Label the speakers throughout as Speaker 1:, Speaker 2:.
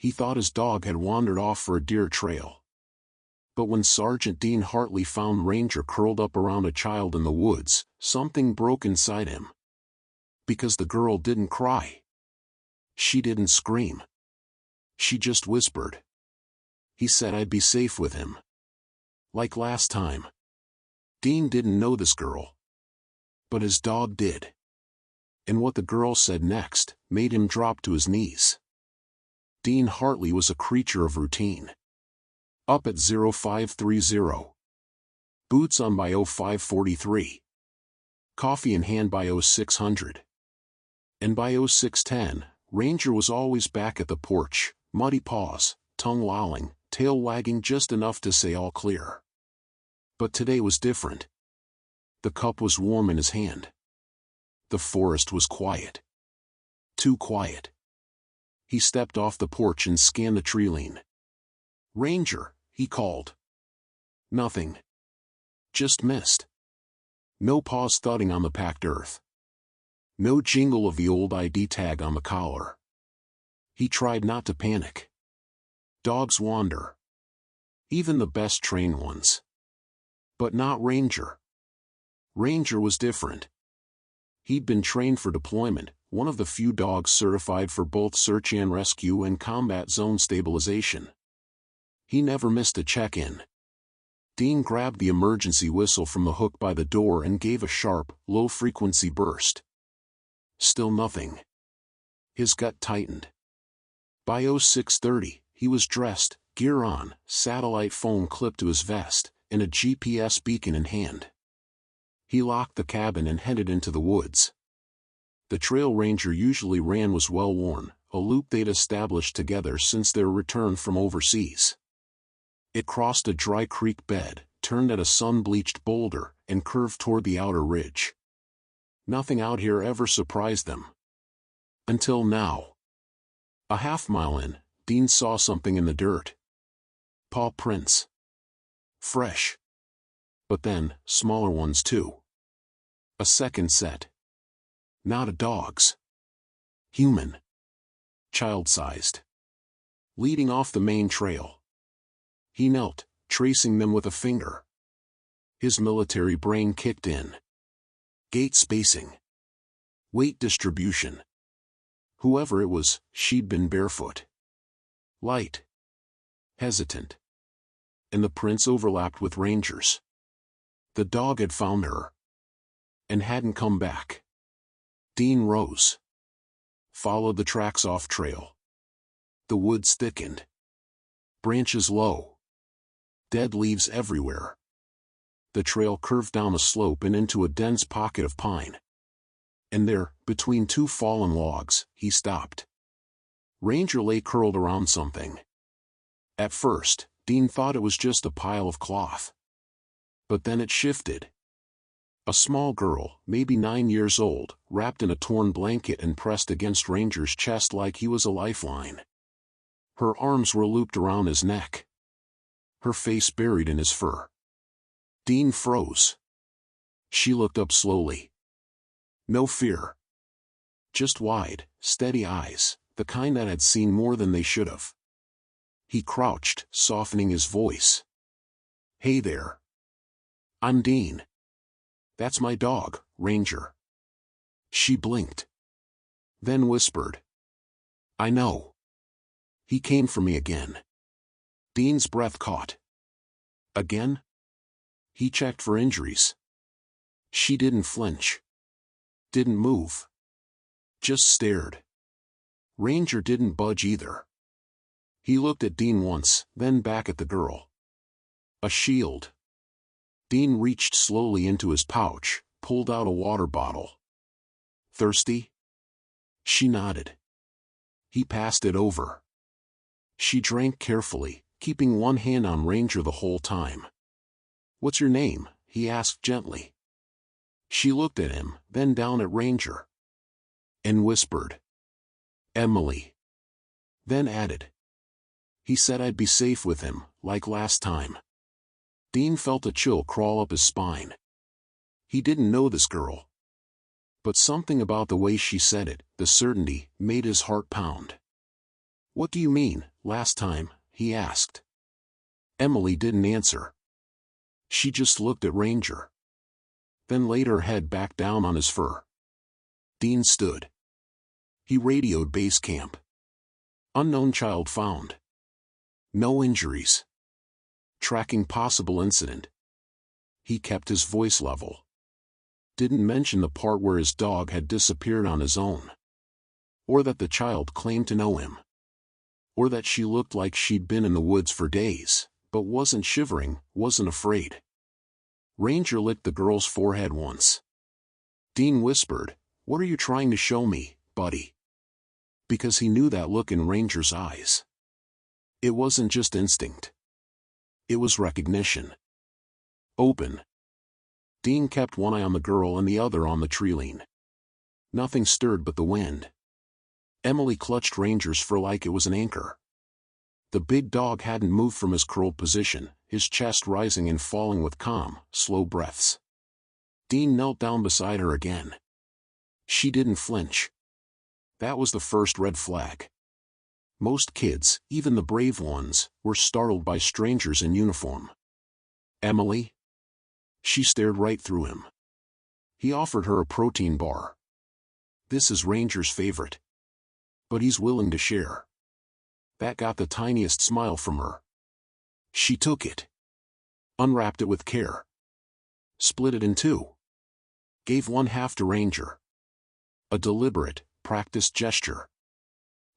Speaker 1: He thought his dog had wandered off for a deer trail. But when Sergeant Dean Hartley found Ranger curled up around a child in the woods, something broke inside him. Because the girl didn't cry. She didn't scream. She just whispered. He said I'd be safe with him. Like last time. Dean didn't know this girl. But his dog did. And what the girl said next made him drop to his knees. Dean Hartley was a creature of routine. Up at 0530. Boots on by 0543. Coffee in hand by 0600. And by 0610, Ranger was always back at the porch, muddy paws, tongue lolling, tail wagging just enough to say all clear. But today was different. The cup was warm in his hand. The forest was quiet. Too quiet. He stepped off the porch and scanned the tree-line. "Ranger," he called. Nothing. Just mist. No paws thudding on the packed earth. No jingle of the old ID tag on the collar. He tried not to panic. Dogs wander. Even the best trained ones. But not Ranger. Ranger was different. He'd been trained for deployment, one of the few dogs certified for both search and rescue and combat zone stabilization. He never missed a check-in. Dean grabbed the emergency whistle from the hook by the door and gave a sharp, low-frequency burst. Still nothing. His gut tightened. By 0630, he was dressed, gear on, satellite phone clipped to his vest, and a GPS beacon in hand. He locked the cabin and headed into the woods. The trail Ranger usually ran was well-worn, a loop they'd established together since their return from overseas. It crossed a dry creek bed, turned at a sun-bleached boulder, and curved toward the outer ridge. Nothing out here ever surprised them. Until now. A half-mile in, Dean saw something in the dirt. Paw prints. Fresh. But then, smaller ones too. A second set. Not a dog's. Human. Child-sized. Leading off the main trail. He knelt, tracing them with a finger. His military brain kicked in. Gait spacing. Weight distribution. Whoever it was, she'd been barefoot. Light. Hesitant. And the prints overlapped with Ranger's. The dog had found her. And hadn't come back. Dean rose. Followed the tracks off trail. The woods thickened. Branches low. Dead leaves everywhere. The trail curved down a slope and into a dense pocket of pine. And there, between two fallen logs, he stopped. Ranger lay curled around something. At first, Dean thought it was just a pile of cloth. But then it shifted. A small girl, maybe 9 years old, wrapped in a torn blanket and pressed against Ranger's chest like he was a lifeline. Her arms were looped around his neck. Her face buried in his fur. Dean froze. She looked up slowly. No fear. Just wide, steady eyes, the kind that had seen more than they should have. He crouched, softening his voice. "Hey there. I'm Dean. That's my dog, Ranger." She blinked. Then whispered. "I know. He came for me again." Dean's breath caught. Again? He checked for injuries. She didn't flinch. Didn't move. Just stared. Ranger didn't budge either. He looked at Dean once, then back at the girl. A shield. Dean reached slowly into his pouch, pulled out a water bottle. "Thirsty?" She nodded. He passed it over. She drank carefully, keeping one hand on Ranger the whole time. "What's your name?" he asked gently. She looked at him, then down at Ranger. And whispered. "Emily." Then added. "He said I'd be safe with him, like last time." Dean felt a chill crawl up his spine. He didn't know this girl. But something about the way she said it, the certainty, made his heart pound. "What do you mean, last time?" he asked. Emily didn't answer. She just looked at Ranger. Then laid her head back down on his fur. Dean stood. He radioed base camp. Unknown child found. No injuries. Tracking possible incident. He kept his voice level. Didn't mention the part where his dog had disappeared on his own. Or that the child claimed to know him. Or that she looked like she'd been in the woods for days, but wasn't shivering, wasn't afraid. Ranger licked the girl's forehead once. Dean whispered, "What are you trying to show me, buddy?" Because he knew that look in Ranger's eyes. It wasn't just instinct. It was recognition. Open. Dean kept one eye on the girl and the other on the treeline. Nothing stirred but the wind. Emily clutched Ranger's fur like it was an anchor. The big dog hadn't moved from his curled position, his chest rising and falling with calm, slow breaths. Dean knelt down beside her again. She didn't flinch. That was the first red flag. Most kids, even the brave ones, were startled by strangers in uniform. "Emily?" She stared right through him. He offered her a protein bar. This is Ranger's favorite. But he's willing to share. That got the tiniest smile from her. She took it. Unwrapped it with care. Split it in two. Gave one half to Ranger. A deliberate, practiced gesture.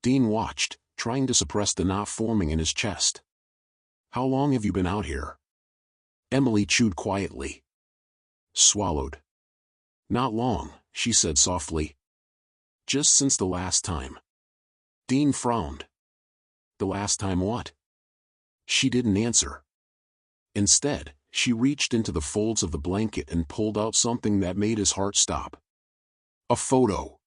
Speaker 1: Dean watched, trying to suppress the knot forming in his chest. "How long have you been out here?" Emily chewed quietly. Swallowed. "Not long," she said softly. "Just since the last time." Dean frowned. "The last time what?" She didn't answer. Instead, she reached into the folds of the blanket and pulled out something that made his heart stop. A photo.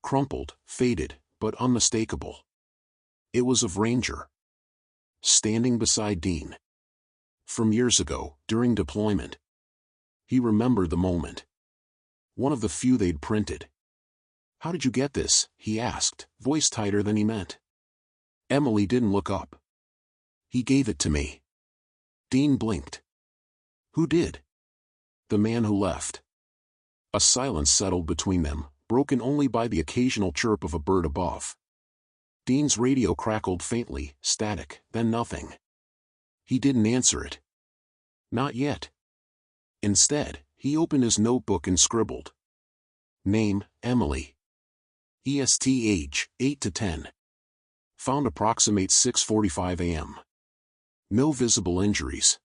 Speaker 1: Crumpled, faded, but unmistakable. It was of Ranger. Standing beside Dean. From years ago, during deployment. He remembered the moment. One of the few they'd printed. "How did you get this?" he asked, voice tighter than he meant. Emily didn't look up. "He gave it to me." Dean blinked. "Who did?" "The man who left." A silence settled between them, broken only by the occasional chirp of a bird above. Dean's radio crackled faintly, static, then nothing. He didn't answer it. Not yet. Instead, he opened his notebook and scribbled. Name, Emily. EST age, 8 to 10. Found approximate 6:45 a.m. No visible injuries.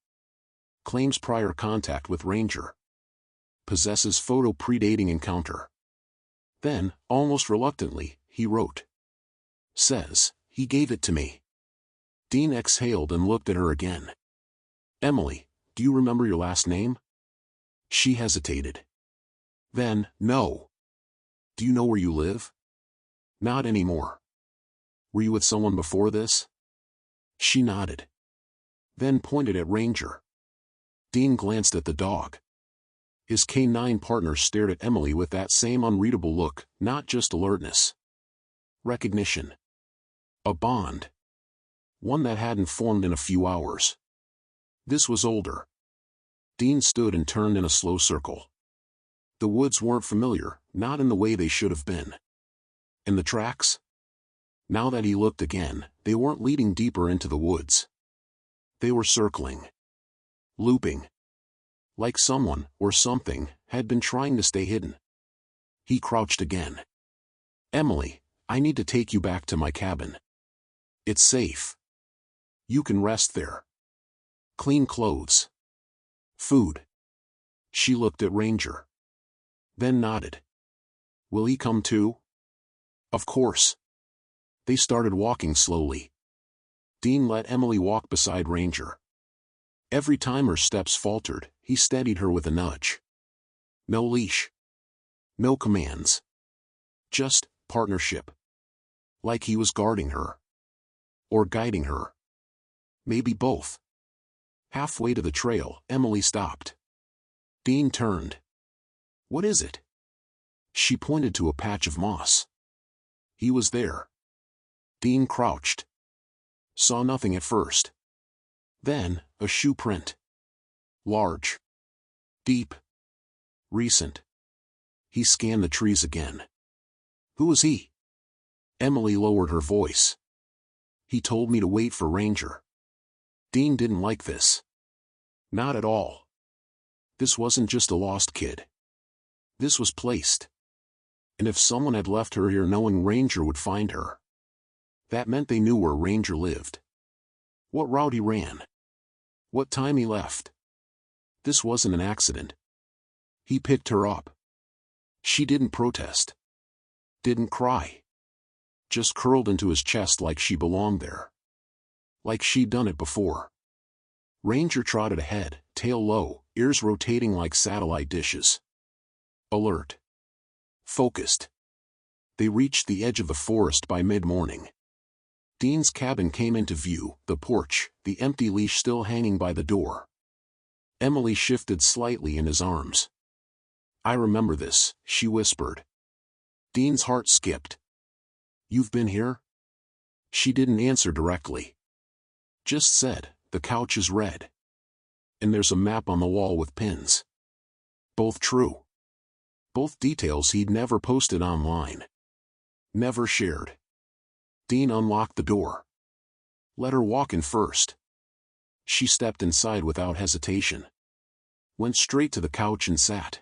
Speaker 1: Claims prior contact with Ranger. Possesses photo predating encounter. Then, almost reluctantly, he wrote. Says, he gave it to me. Dean exhaled and looked at her again. Emily, do you remember your last name? She hesitated. Then, no. Do you know where you live? Not anymore. Were you with someone before this? She nodded. Then pointed at Ranger. Dean glanced at the dog. His canine partner stared at Emily with that same unreadable look, not just alertness. Recognition. A bond. One that hadn't formed in a few hours. This was older. Dean stood and turned in a slow circle. The woods weren't familiar, not in the way they should have been. And the tracks? Now that he looked again, they weren't leading deeper into the woods. They were circling. Looping. Like someone, or something, had been trying to stay hidden. He crouched again. Emily, I need to take you back to my cabin. It's safe. You can rest there. Clean clothes. Food. She looked at Ranger. Then nodded. Will he come too? Of course. They started walking slowly. Dean let Emily walk beside Ranger. Every time her steps faltered, he steadied her with a nudge. No leash. No commands. Just partnership. Like he was guarding her. Or guiding her. Maybe both. Halfway to the trail, Emily stopped. Dean turned. What is it? She pointed to a patch of moss. He was there. Dean crouched. Saw nothing at first. Then, a shoe print. Large. Deep. Recent. He scanned the trees again. Who was he? Emily lowered her voice. He told me to wait for Ranger. Dean didn't like this. Not at all. This wasn't just a lost kid. This was placed. And if someone had left her here knowing Ranger would find her, that meant they knew where Ranger lived. What route he ran. What time he left. This wasn't an accident. He picked her up. She didn't protest. Didn't cry. Just curled into his chest like she belonged there. Like she'd done it before. Ranger trotted ahead, tail low, ears rotating like satellite dishes. Alert. Focused. They reached the edge of the forest by mid-morning. Dean's cabin came into view, the porch, the empty leash still hanging by the door. Emily shifted slightly in his arms. I remember this, she whispered. Dean's heart skipped. You've been here? She didn't answer directly. Just said, the couch is red. And there's a map on the wall with pins. Both true. Both details he'd never posted online. Never shared. Dean unlocked the door. Let her walk in first. She stepped inside without hesitation. Went straight to the couch and sat.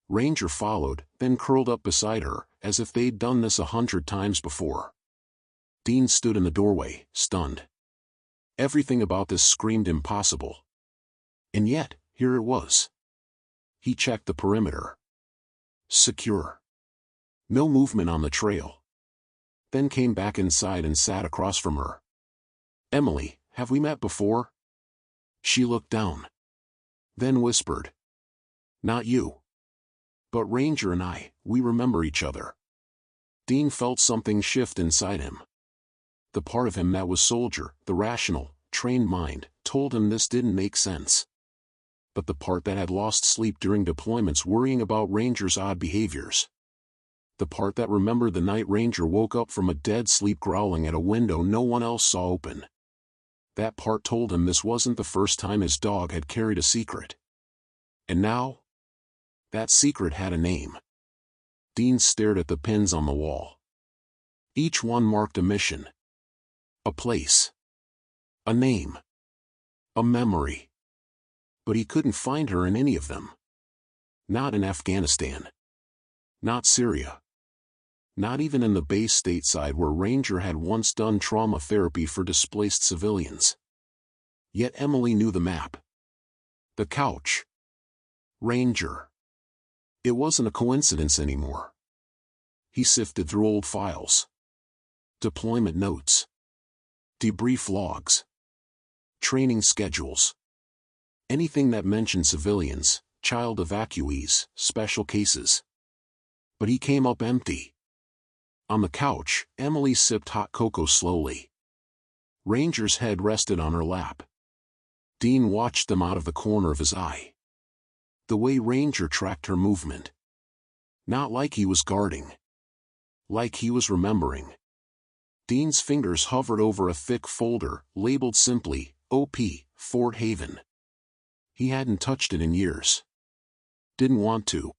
Speaker 1: Ranger followed, then curled up beside her, as if they'd done this 100 times before. Dean stood in the doorway, stunned. Everything about this screamed impossible. And yet, here it was. He checked the perimeter. Secure. No movement on the trail. Then came back inside and sat across from her. Emily, have we met before? She looked down. Then whispered. Not you. But Ranger and I, we remember each other. Dean felt something shift inside him. The part of him that was soldier, the rational, trained mind, told him this didn't make sense. But the part that had lost sleep during deployments worrying about Ranger's odd behaviors. The part that remembered the night Ranger woke up from a dead sleep growling at a window no one else saw open. That part told him this wasn't the first time his dog had carried a secret. And now? That secret had a name. Dean stared at the pins on the wall. Each one marked a mission. A place. A name. A memory. But he couldn't find her in any of them. Not in Afghanistan. Not Syria. Not even in the base stateside where Ranger had once done trauma therapy for displaced civilians. Yet Emily knew the map. The couch. Ranger. It wasn't a coincidence anymore. He sifted through old files. Deployment notes. Debrief logs. Training schedules. Anything that mentioned civilians, child evacuees, special cases. But he came up empty. On the couch, Emily sipped hot cocoa slowly. Ranger's head rested on her lap. Dean watched them out of the corner of his eye. The way Ranger tracked her movement. Not like he was guarding. Like he was remembering. Dean's fingers hovered over a thick folder, labeled simply, OP, Fort Haven. He hadn't touched it in years. Didn't want to.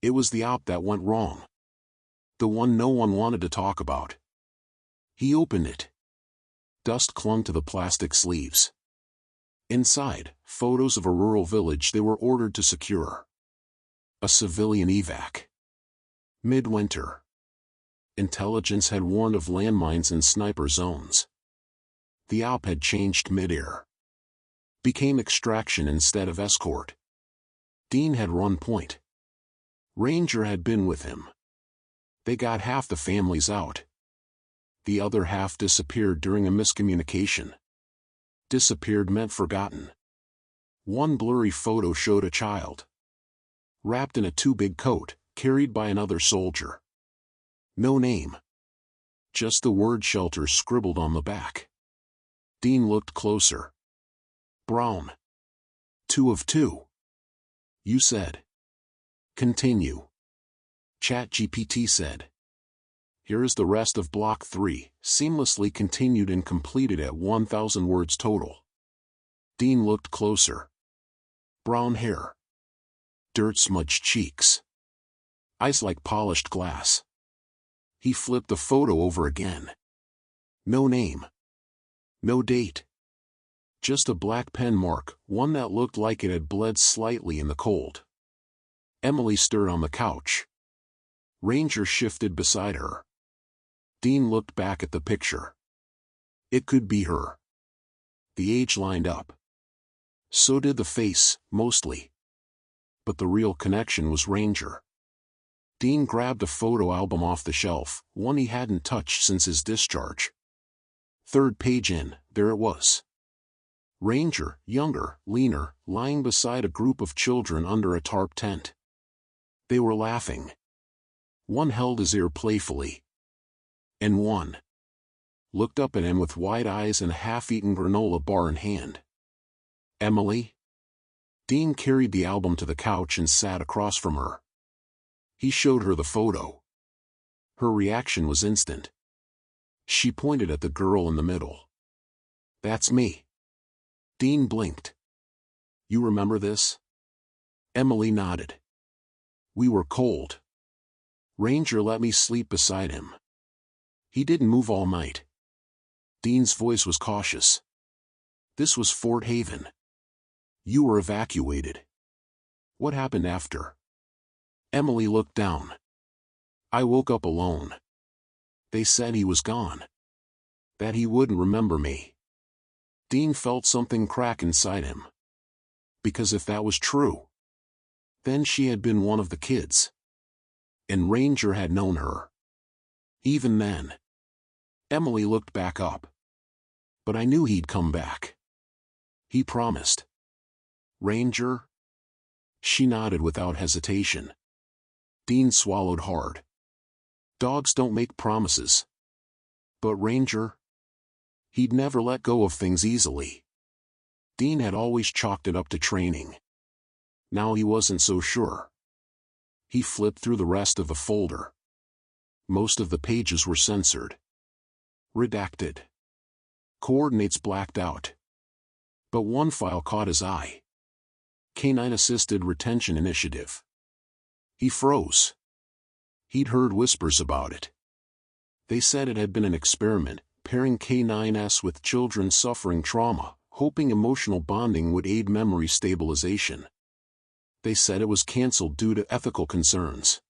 Speaker 1: It was the op that went wrong. The one no one wanted to talk about. He opened it. Dust clung to the plastic sleeves. Inside, photos of a rural village they were ordered to secure. A civilian evac. Midwinter. Intelligence had warned of landmines and sniper zones. The op had changed mid-air. Became extraction instead of escort. Dean had run point. Ranger had been with him. They got half the families out. The other half disappeared during a miscommunication. Disappeared meant forgotten. One blurry photo showed a child. Wrapped in a too-big coat, carried by another soldier. No name. Just the word shelter scribbled on the back. Dean looked closer. Brown. 2 of 2. You said. Continue. ChatGPT said. Here is the rest of Block 3, seamlessly continued and completed at 1,000 words total. Dean looked closer. Brown hair. Dirt-smudged cheeks. Eyes like polished glass. He flipped the photo over again. No name. No date. Just a black pen mark, one that looked like it had bled slightly in the cold. Emily stirred on the couch. Ranger shifted beside her. Dean looked back at the picture. It could be her. The age lined up. So did the face, mostly. But the real connection was Ranger. Dean grabbed a photo album off the shelf, one he hadn't touched since his discharge. Third page in, there it was. Ranger, younger, leaner, lying beside a group of children under a tarp tent. They were laughing. One held his ear playfully. And one looked up at him with wide eyes and a half-eaten granola bar in hand. Emily? Dean carried the album to the couch and sat across from her. He showed her the photo. Her reaction was instant. She pointed at the girl in the middle. That's me. Dean blinked. You remember this? Emily nodded. We were cold. Ranger let me sleep beside him. He didn't move all night. Dean's voice was cautious. This was Fort Haven. You were evacuated. What happened after? Emily looked down. I woke up alone. They said he was gone. That he wouldn't remember me. Dean felt something crack inside him. Because if that was true, then she had been one of the kids. And Ranger had known her. Even then. Emily looked back up. But I knew he'd come back. He promised. Ranger? She nodded without hesitation. Dean swallowed hard. Dogs don't make promises. But Ranger? He'd never let go of things easily. Dean had always chalked it up to training. Now he wasn't so sure. He flipped through the rest of the folder. Most of the pages were censored. Redacted. Coordinates blacked out. But one file caught his eye. Canine Assisted Retention Initiative. He froze. He'd heard whispers about it. They said it had been an experiment, pairing K9S with children suffering trauma, hoping emotional bonding would aid memory stabilization. They said it was canceled due to ethical concerns.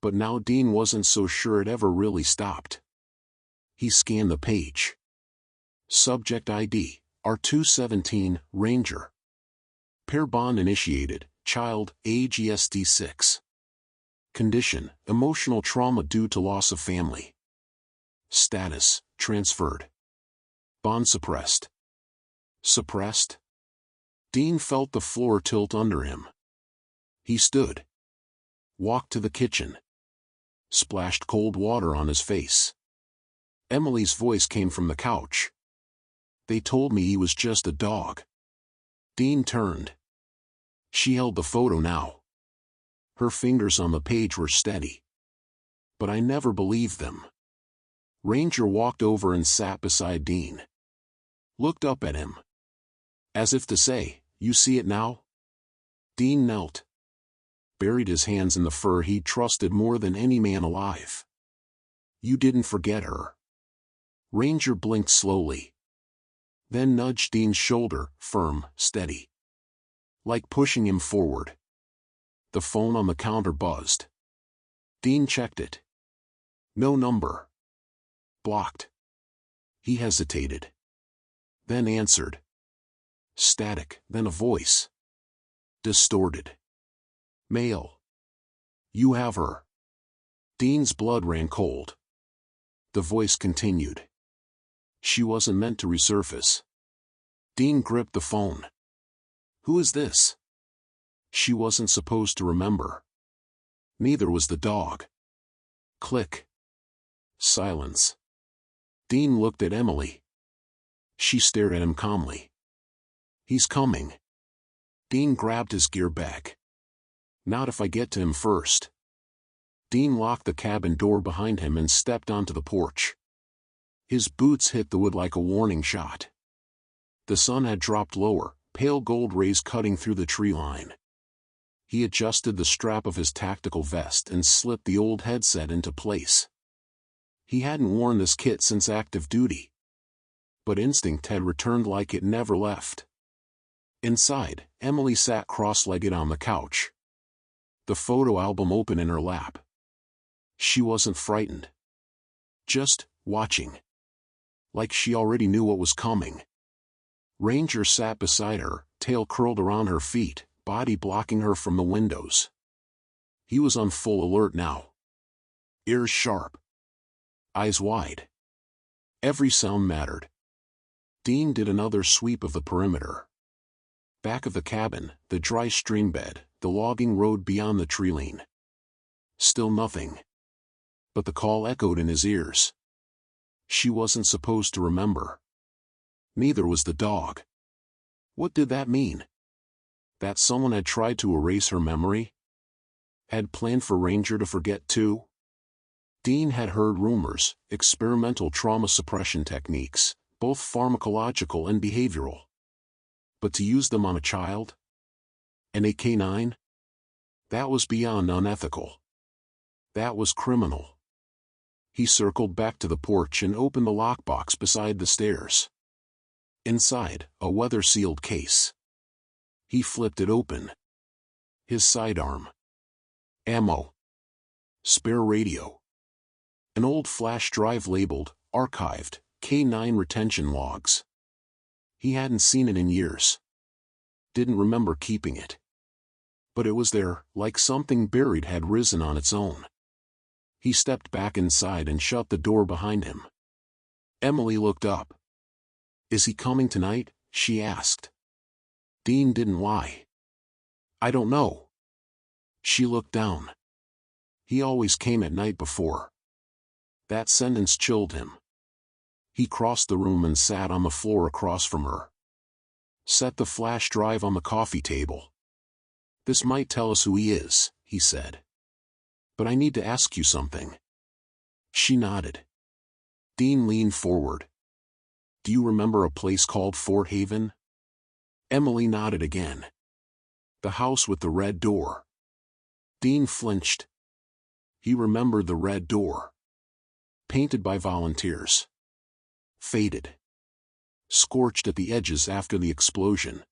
Speaker 1: But now Dean wasn't so sure it ever really stopped. He scanned the page. Subject ID, R217, Ranger. Pair bond initiated, child, age ESD 6. Condition, emotional trauma due to loss of family. Status, transferred. Bond suppressed. Suppressed? Dean felt the floor tilt under him. He stood. Walked to the kitchen. Splashed cold water on his face. Emily's voice came from the couch. They told me he was just a dog. Dean turned. She held the photo now. Her fingers on the page were steady. But I never believed them. Ranger walked over and sat beside Dean. Looked up at him. As if to say, you see it now? Dean knelt. Buried his hands in the fur he trusted more than any man alive. You didn't forget her. Ranger blinked slowly. Then nudged Dean's shoulder, firm, steady. Like pushing him forward. The phone on the counter buzzed. Dean checked it. No number. Blocked. He hesitated. Then answered. Static, then a voice. Distorted. Male. You have her. Dean's blood ran cold. The voice continued. She wasn't meant to resurface. Dean gripped the phone. Who is this? She wasn't supposed to remember. Neither was the dog. Click. Silence. Dean looked at Emily. She stared at him calmly. He's coming. Dean grabbed his gear bag. Not if I get to him first. Dean locked the cabin door behind him and stepped onto the porch. His boots hit the wood like a warning shot. The sun had dropped lower, pale gold rays cutting through the tree line. He adjusted the strap of his tactical vest and slipped the old headset into place. He hadn't worn this kit since active duty. But instinct had returned like it never left. Inside, Emily sat cross-legged on the couch, the photo album open in her lap. She wasn't frightened. Just watching. Like she already knew what was coming. Ranger sat beside her, tail curled around her feet, body blocking her from the windows. He was on full alert now. Ears sharp. Eyes wide. Every sound mattered. Dean did another sweep of the perimeter. Back of the cabin, the dry stream bed, the logging road beyond the tree line. Still nothing. But the call echoed in his ears. She wasn't supposed to remember. Neither was the dog. What did that mean? That someone had tried to erase her memory? Had planned for Ranger to forget too? Dean had heard rumors, experimental trauma suppression techniques, both pharmacological and behavioral. But to use them on a child? An AK-9? That was beyond unethical. That was criminal. He circled back to the porch and opened the lockbox beside the stairs. Inside, a weather-sealed case. He flipped it open. His sidearm. Ammo. Spare radio. An old flash drive labeled, archived, K9 retention logs. He hadn't seen it in years. Didn't remember keeping it. But it was there, like something buried had risen on its own. He stepped back inside and shut the door behind him. Emily looked up. "Is he coming tonight?" she asked. Dean didn't lie. "I don't know." She looked down. He always came at night before. That sentence chilled him. He crossed the room and sat on the floor across from her. Set the flash drive on the coffee table. "This might tell us who he is," he said. "But I need to ask you something." She nodded. Dean leaned forward. "Do you remember a place called Fort Haven?" Emily nodded again. "The house with the red door." Dean flinched. He remembered the red door. Painted by volunteers. Faded. Scorched at the edges after the explosion.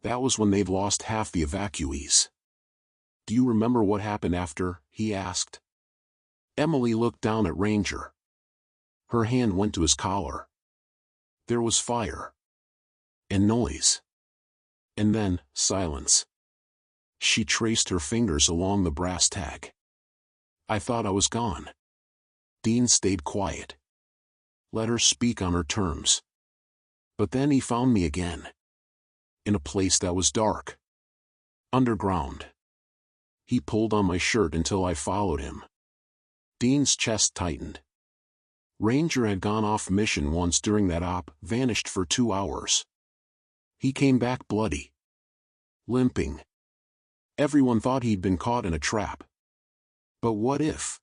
Speaker 1: That was when they'd lost half the evacuees. "Do you remember what happened after?" he asked. Emily looked down at Ranger. Her hand went to his collar. There was fire. And noise. And then, silence. She traced her fingers along the brass tag. "I thought I was gone." Dean stayed quiet. Let her speak on her terms. "But then he found me again. In a place that was dark. Underground. He pulled on my shirt until I followed him." Dean's chest tightened. Ranger had gone off mission once during that op, vanished for 2 hours. He came back bloody. Limping. Everyone thought he'd been caught in a trap. But what if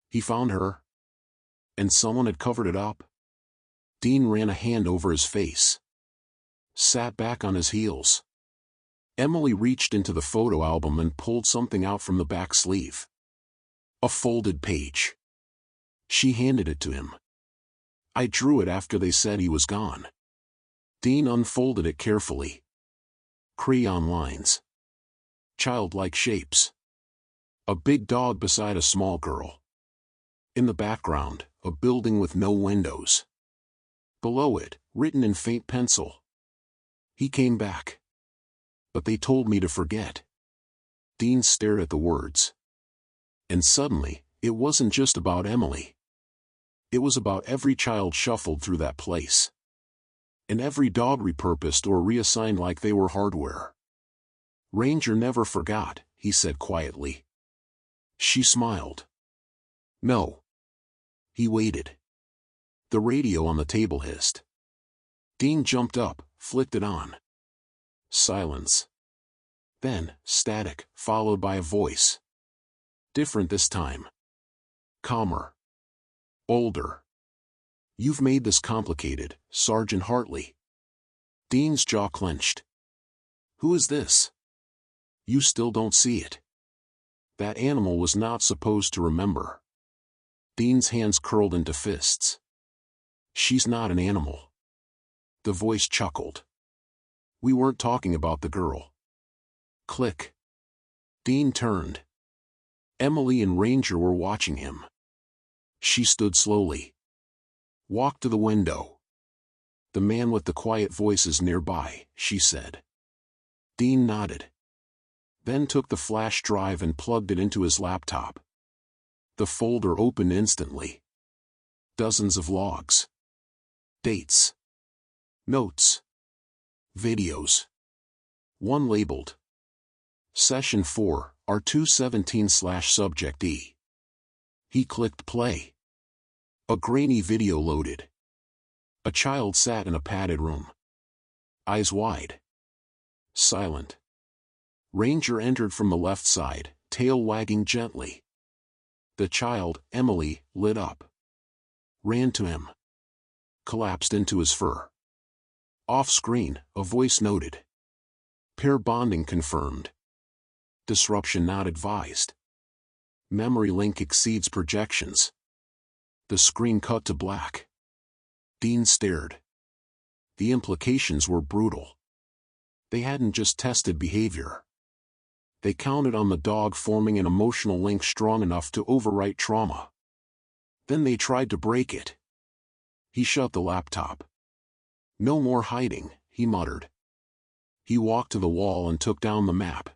Speaker 1: he found her? And someone had covered it up? Dean ran a hand over his face. Sat back on his heels. Emily reached into the photo album and pulled something out from the back sleeve. A folded page. She handed it to him. "I drew it after they said he was gone." Dean unfolded it carefully. Crayon lines. Childlike shapes. A big dog beside a small girl. In the background, a building with no windows. Below it, written in faint pencil. "He came back. But they told me to forget." Dean stared at the words. And suddenly, it wasn't just about Emily. It was about every child shuffled through that place. And every dog repurposed or reassigned like they were hardware. "Ranger never forgot," he said quietly. She smiled. "No." He waited. The radio on the table hissed. Dean jumped up, flicked it on. Silence. Then, static, followed by a voice. Different this time. Calmer. Older. You've made this complicated, Sergeant Hartley. Dean's jaw clenched. Who is this? You still don't see it. That animal was not supposed to remember. Dean's hands curled into fists. She's not an animal. The voice chuckled. We weren't talking about the girl. Click. Dean turned. Emily and Ranger were watching him. She stood slowly. Walked to the window. The man with the quiet voice is nearby, she said. Dean nodded. Then took the flash drive and plugged it into his laptop. The folder opened instantly. Dozens of logs. Dates. Notes. Videos. One labeled. Session 4, R217/Subject E. He clicked play. A grainy video loaded. A child sat in a padded room. Eyes wide. Silent. Ranger entered from the left side, tail wagging gently. The child, Emily, lit up. Ran to him. Collapsed into his fur. Off-screen, a voice noted. Pair bonding confirmed. Disruption not advised. Memory link exceeds projections. The screen cut to black. Dean stared. The implications were brutal. They hadn't just tested behavior. They counted on the dog forming an emotional link strong enough to overwrite trauma. Then they tried to break it. He shut the laptop. No more hiding, he muttered. He walked to the wall and took down the map.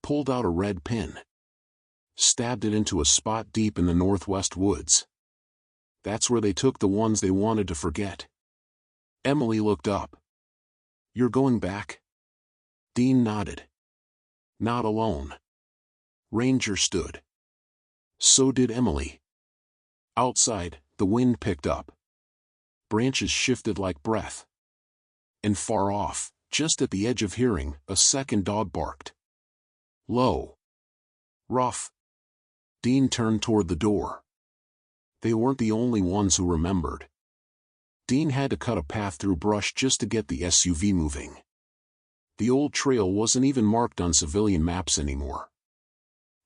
Speaker 1: Pulled out a red pin. Stabbed it into a spot deep in the northwest woods. That's where they took the ones they wanted to forget. Emily looked up. You're going back? Dean nodded. Not alone. Ranger stood. So did Emily. Outside, the wind picked up. Branches shifted like breath. And far off, just at the edge of hearing, a second dog barked. Low. Rough. Dean turned toward the door. They weren't the only ones who remembered. Dean had to cut a path through brush just to get the SUV moving. The old trail wasn't even marked on civilian maps anymore.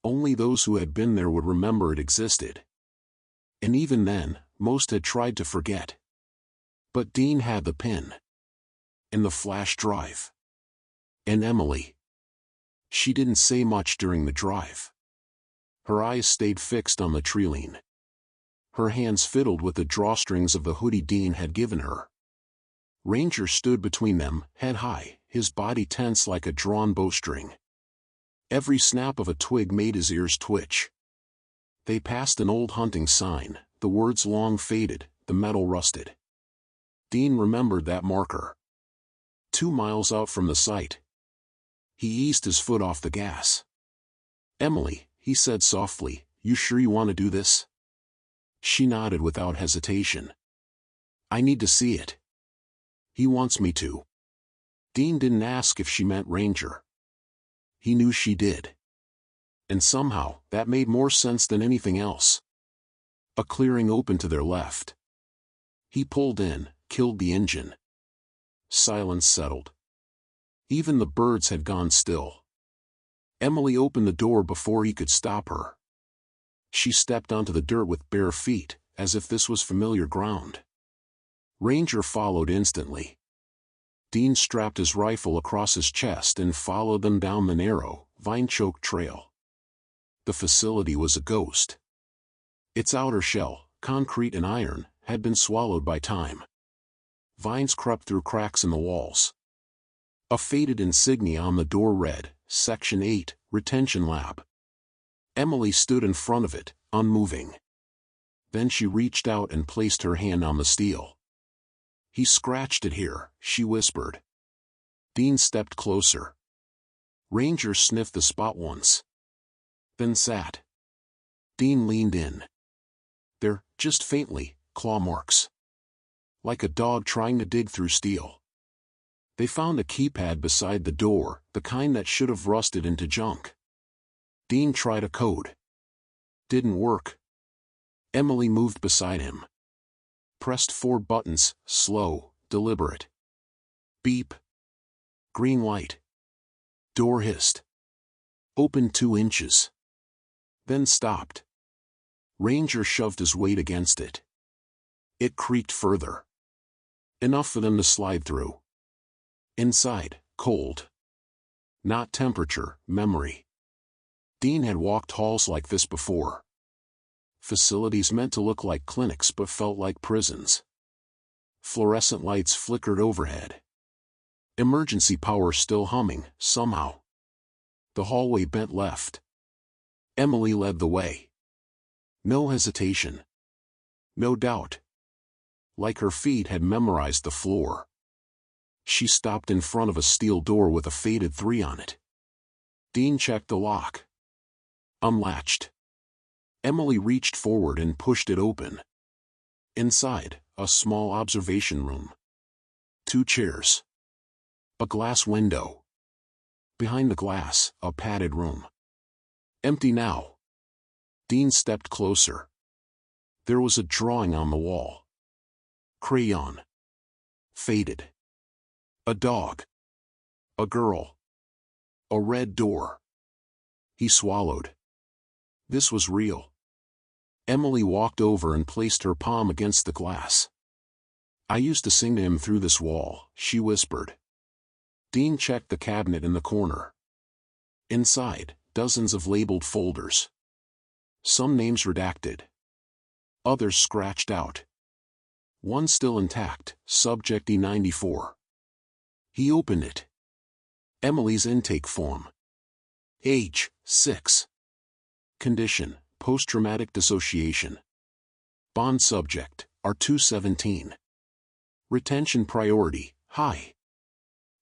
Speaker 1: Only those who had been there would remember it existed. And even then, most had tried to forget. But Dean had the pin. And the flash drive. And Emily. She didn't say much during the drive. Her eyes stayed fixed on the treeline. Her hands fiddled with the drawstrings of the hoodie Dean had given her. Ranger stood between them, head high, his body tense like a drawn bowstring. Every snap of a twig made his ears twitch. They passed an old hunting sign, the words long faded, the metal rusted. Dean remembered that marker. 2 miles out from the site. He eased his foot off the gas. Emily, he said softly, you sure you want to do this? She nodded without hesitation. I need to see it. He wants me to. Dean didn't ask if she meant Ranger. He knew she did. And somehow, that made more sense than anything else. A clearing opened to their left. He pulled in, killed the engine. Silence settled. Even the birds had gone still. Emily opened the door before he could stop her. She stepped onto the dirt with bare feet, as if this was familiar ground. Ranger followed instantly. Dean strapped his rifle across his chest and followed them down the narrow, vine-choked trail. The facility was a ghost. Its outer shell, concrete and iron, had been swallowed by time. Vines crept through cracks in the walls. A faded insignia on the door read, Section 8, Retention Lab. Emily stood in front of it, unmoving. Then she reached out and placed her hand on the steel. He scratched it here, she whispered. Dean stepped closer. Ranger sniffed the spot once. Then sat. Dean leaned in. There, just faintly, claw marks. Like a dog trying to dig through steel. They found a keypad beside the door, the kind that should have rusted into junk. Dean tried a code. Didn't work. Emily moved beside him. Pressed 4 buttons, slow, deliberate. Beep. Green light. Door hissed. Opened 2 inches. Then stopped. Ranger shoved his weight against it. It creaked further. Enough for them to slide through. Inside, cold. Not temperature, memory. Dean had walked halls like this before. Facilities meant to look like clinics but felt like prisons. Fluorescent lights flickered overhead. Emergency power still humming, somehow. The hallway bent left. Emily led the way. No hesitation. No doubt. Like her feet had memorized the floor. She stopped in front of a steel door with a faded 3 on it. Dean checked the lock. Unlatched. Emily reached forward and pushed it open. Inside, a small observation room. 2 chairs. A glass window. Behind the glass, a padded room. Empty now. Dean stepped closer. There was a drawing on the wall. Crayon. Faded. A dog. A girl. A red door. He swallowed. This was real. Emily walked over and placed her palm against the glass. I used to sing to him through this wall, she whispered. Dean checked the cabinet in the corner. Inside, dozens of labeled folders. Some names redacted. Others scratched out. One still intact, Subject E94. He opened it. Emily's intake form. Age, 6. Condition, post-traumatic dissociation. Bond subject, R217. Retention priority, high.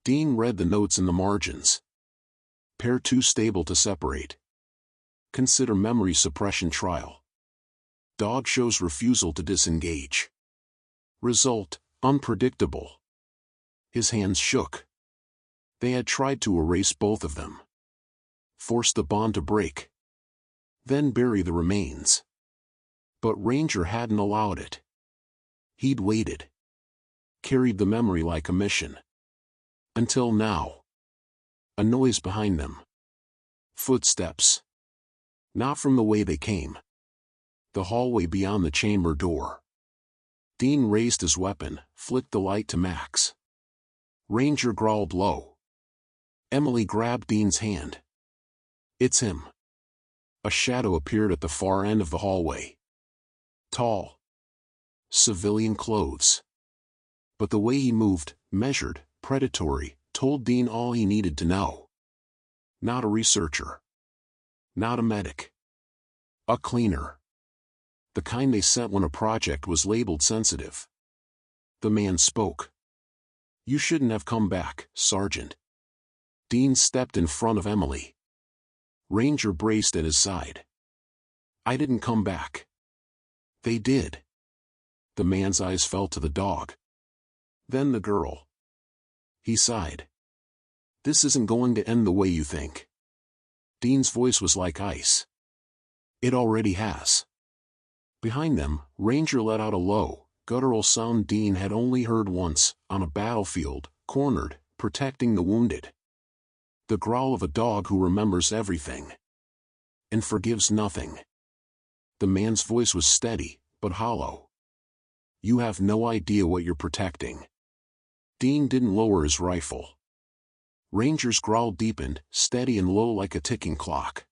Speaker 1: Dean read the notes in the margins. Pair too stable to separate. Consider memory suppression trial. Dog shows refusal to disengage. Result, unpredictable. His hands shook. They had tried to erase both of them. Force the bond to break. Then bury the remains. But Ranger hadn't allowed it. He'd waited. Carried the memory like a mission. Until now. A noise behind them. Footsteps. Not from the way they came. The hallway beyond the chamber door. Dean raised his weapon, flicked the light to max. Ranger growled low. Emily grabbed Dean's hand. It's him. A shadow appeared at the far end of the hallway. Tall. Civilian clothes. But the way he moved, measured, predatory, told Dean all he needed to know. Not a researcher. Not a medic. A cleaner. The kind they sent when a project was labeled sensitive. The man spoke. You shouldn't have come back, Sergeant. Dean stepped in front of Emily. Ranger braced at his side. I didn't come back. They did. The man's eyes fell to the dog. Then the girl. He sighed. This isn't going to end the way you think. Dean's voice was like ice. It already has. Behind them, Ranger let out a low, guttural sound Dean had only heard once, on a battlefield, cornered, protecting the wounded. The growl of a dog who remembers everything. And forgives nothing. The man's voice was steady, but hollow. You have no idea what you're protecting. Dean didn't lower his rifle. Ranger's growl deepened, steady and low like a ticking clock.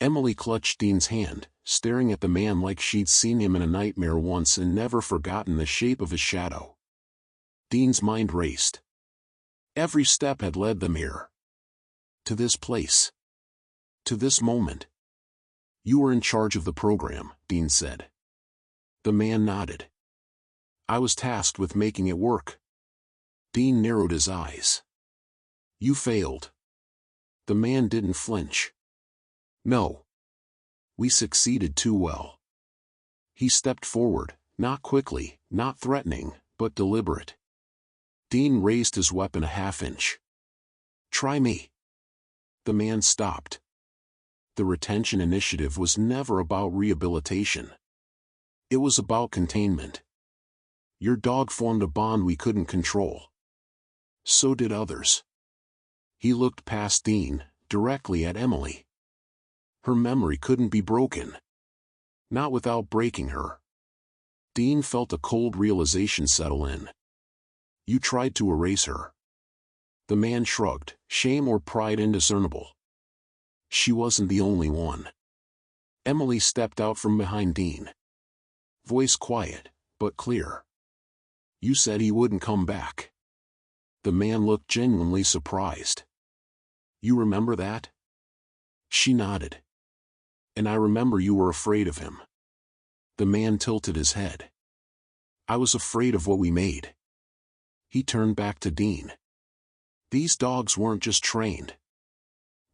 Speaker 1: Emily clutched Dean's hand, staring at the man like she'd seen him in a nightmare once and never forgotten the shape of his shadow. Dean's mind raced. Every step had led them here. To this place. To this moment. You were in charge of the program, Dean said. The man nodded. I was tasked with making it work. Dean narrowed his eyes. You failed. The man didn't flinch. No. We succeeded too well. He stepped forward, not quickly, not threatening, but deliberate. Dean raised his weapon a half inch. Try me. The man stopped. The retention initiative was never about rehabilitation. It was about containment. Your dog formed a bond we couldn't control. So did others. He looked past Dean, directly at Emily. Her memory couldn't be broken. Not without breaking her. Dean felt a cold realization settle in. You tried to erase her. The man shrugged, shame or pride indiscernible. She wasn't the only one. Emily stepped out from behind Dean. Voice quiet, but clear. You said he wouldn't come back. The man looked genuinely surprised. You remember that? She nodded. And I remember you were afraid of him. The man tilted his head. I was afraid of what we made. He turned back to Dean. These dogs weren't just trained.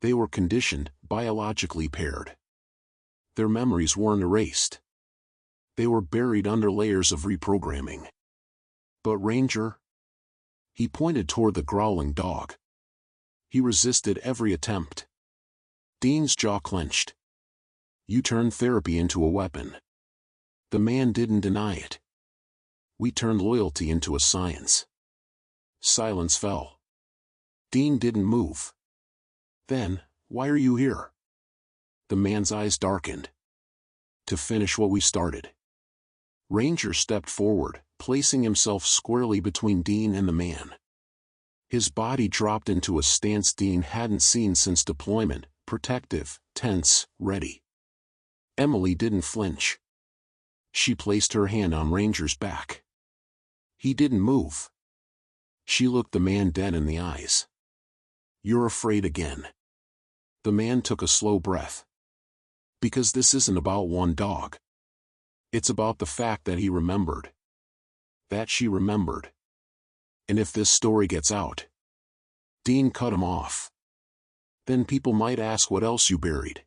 Speaker 1: They were conditioned, biologically paired. Their memories weren't erased. They were buried under layers of reprogramming. But Ranger? He pointed toward the growling dog. He resisted every attempt. Dean's jaw clenched. You turned therapy into a weapon. The man didn't deny it. We turned loyalty into a science. Silence fell. Dean didn't move. Then, why are you here? The man's eyes darkened. To finish what we started. Ranger stepped forward, placing himself squarely between Dean and the man. His body dropped into a stance Dean hadn't seen since deployment, protective, tense, ready. Emily didn't flinch. She placed her hand on Ranger's back. He didn't move. She looked the man dead in the eyes. You're afraid again. The man took a slow breath. Because this isn't about one dog. It's about the fact that he remembered. That she remembered. And if this story gets out. Dean cut him off. Then people might ask what else you buried.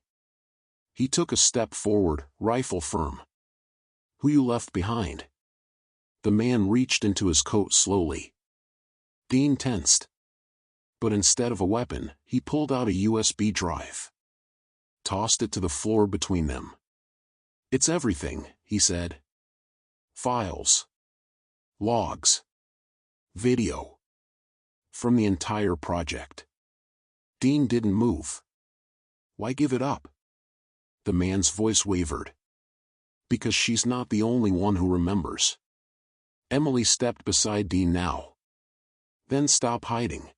Speaker 1: He took a step forward, rifle firm. Who you left behind. The man reached into his coat slowly. Dean tensed. But instead of a weapon, he pulled out a USB drive. Tossed it to the floor between them. It's everything, he said. Files. Logs. Video. From the entire project. Dean didn't move. Why give it up? The man's voice wavered. Because she's not the only one who remembers. Emily stepped beside Dean now. Then stop hiding.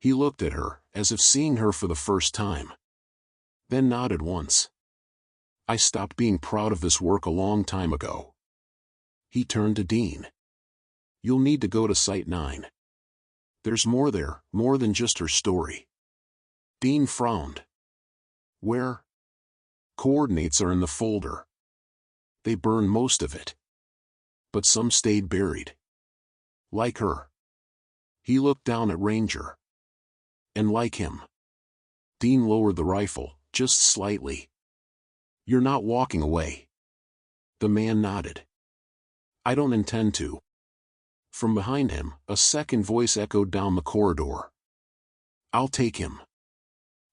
Speaker 1: He looked at her, as if seeing her for the first time. Then nodded once. I stopped being proud of this work a long time ago. He turned to Dean. You'll need to go to Site 9. There's more there, more than just her story. Dean frowned. Where? Coordinates are in the folder. They burned most of it. But some stayed buried. Like her. He looked down at Ranger. And like him. Dean lowered the rifle, just slightly. You're not walking away. The man nodded. I don't intend to. From behind him, a second voice echoed down the corridor. I'll take him.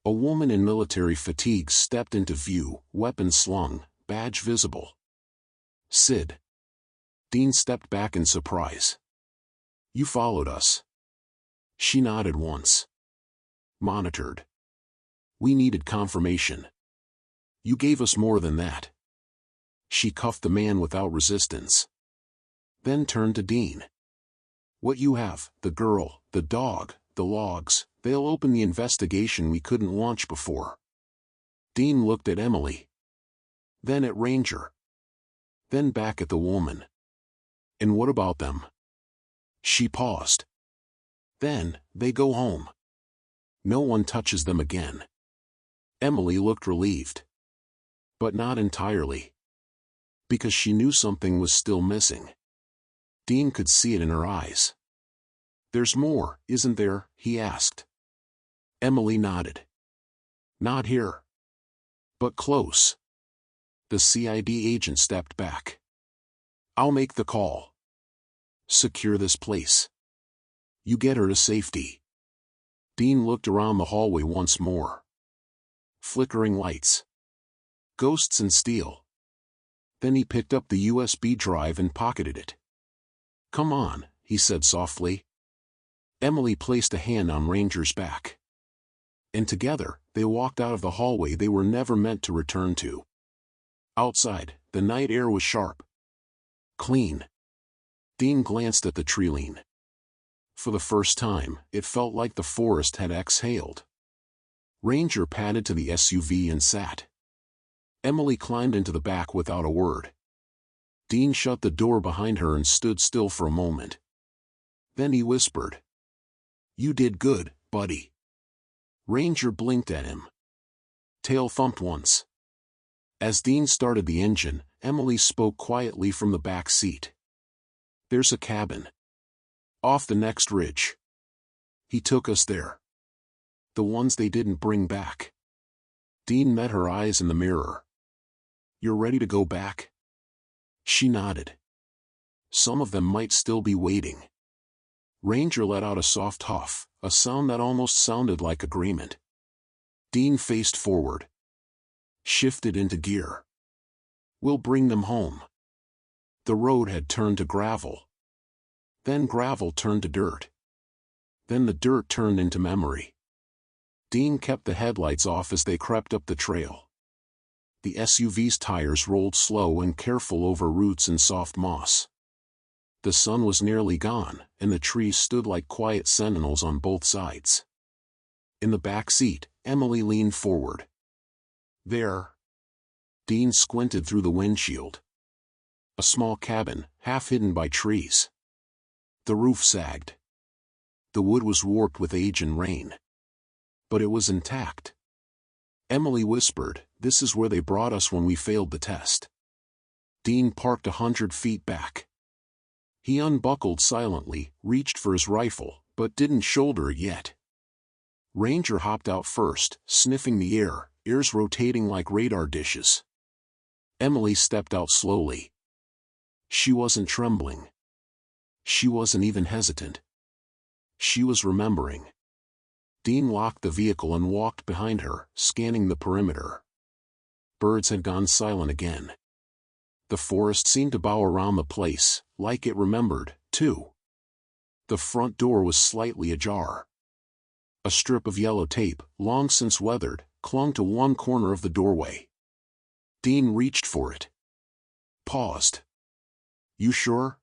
Speaker 1: A woman in military fatigues stepped into view, weapon slung, badge visible. Sid. Dean stepped back in surprise. You followed us. She nodded once. Monitored. We needed confirmation. You gave us more than that. She cuffed the man without resistance. Then turned to Dean. What you have, the girl, the dog, the logs, they'll open the investigation we couldn't launch before. Dean looked at Emily. Then at Ranger. Then back at the woman. And what about them? She paused. Then, they go home. No one touches them again. Emily looked relieved. But not entirely. Because she knew something was still missing. Dean could see it in her eyes. There's more, isn't there? He asked. Emily nodded. Not here. But close. The CID agent stepped back. I'll make the call. Secure this place. You get her to safety. Dean looked around the hallway once more. Flickering lights. Ghosts and steel. Then he picked up the USB drive and pocketed it. "Come on," he said softly. Emily placed a hand on Ranger's back. And together, they walked out of the hallway they were never meant to return to. Outside, the night air was sharp. Clean. Dean glanced at the tree-line. For the first time, it felt like the forest had exhaled. Ranger padded to the SUV and sat. Emily climbed into the back without a word. Dean shut the door behind her and stood still for a moment. Then he whispered, "You did good, buddy." Ranger blinked at him. Tail thumped once. As Dean started the engine, Emily spoke quietly from the back seat. "There's a cabin. Off the next ridge. He took us there. The ones they didn't bring back." Dean met her eyes in the mirror. "You're ready to go back?" She nodded. "Some of them might still be waiting." Ranger let out a soft huff, a sound that almost sounded like agreement. Dean faced forward. Shifted into gear. "We'll bring them home." The road had turned to gravel. Then gravel turned to dirt. Then the dirt turned into memory. Dean kept the headlights off as they crept up the trail. The SUV's tires rolled slow and careful over roots and soft moss. The sun was nearly gone, and the trees stood like quiet sentinels on both sides. In the back seat, Emily leaned forward. "There." Dean squinted through the windshield. A small cabin, half hidden by trees. The roof sagged. The wood was warped with age and rain. But it was intact. Emily whispered, "This is where they brought us when we failed the test." Dean parked 100 feet back. He unbuckled silently, reached for his rifle, but didn't shoulder it yet. Ranger hopped out first, sniffing the air, ears rotating like radar dishes. Emily stepped out slowly. She wasn't trembling. She wasn't even hesitant. She was remembering. Dean locked the vehicle and walked behind her, scanning the perimeter. Birds had gone silent again. The forest seemed to bow around the place, like it remembered, too. The front door was slightly ajar. A strip of yellow tape, long since weathered, clung to one corner of the doorway. Dean reached for it. Paused. "You sure?"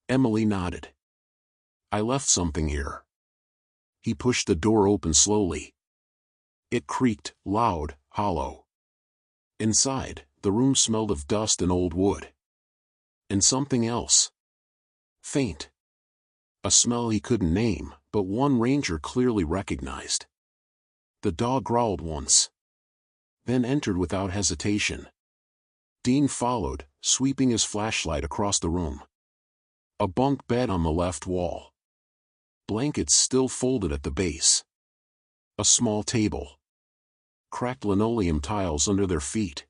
Speaker 1: Emily nodded. "I left something here." He pushed the door open slowly. It creaked, loud, hollow. Inside, the room smelled of dust and old wood. And something else. Faint. A smell he couldn't name, but one Ranger clearly recognized. The dog growled once. Then entered without hesitation. Dean followed, sweeping his flashlight across the room. A bunk bed on the left wall. Blankets still folded at the base. A small table. Cracked linoleum tiles under their feet.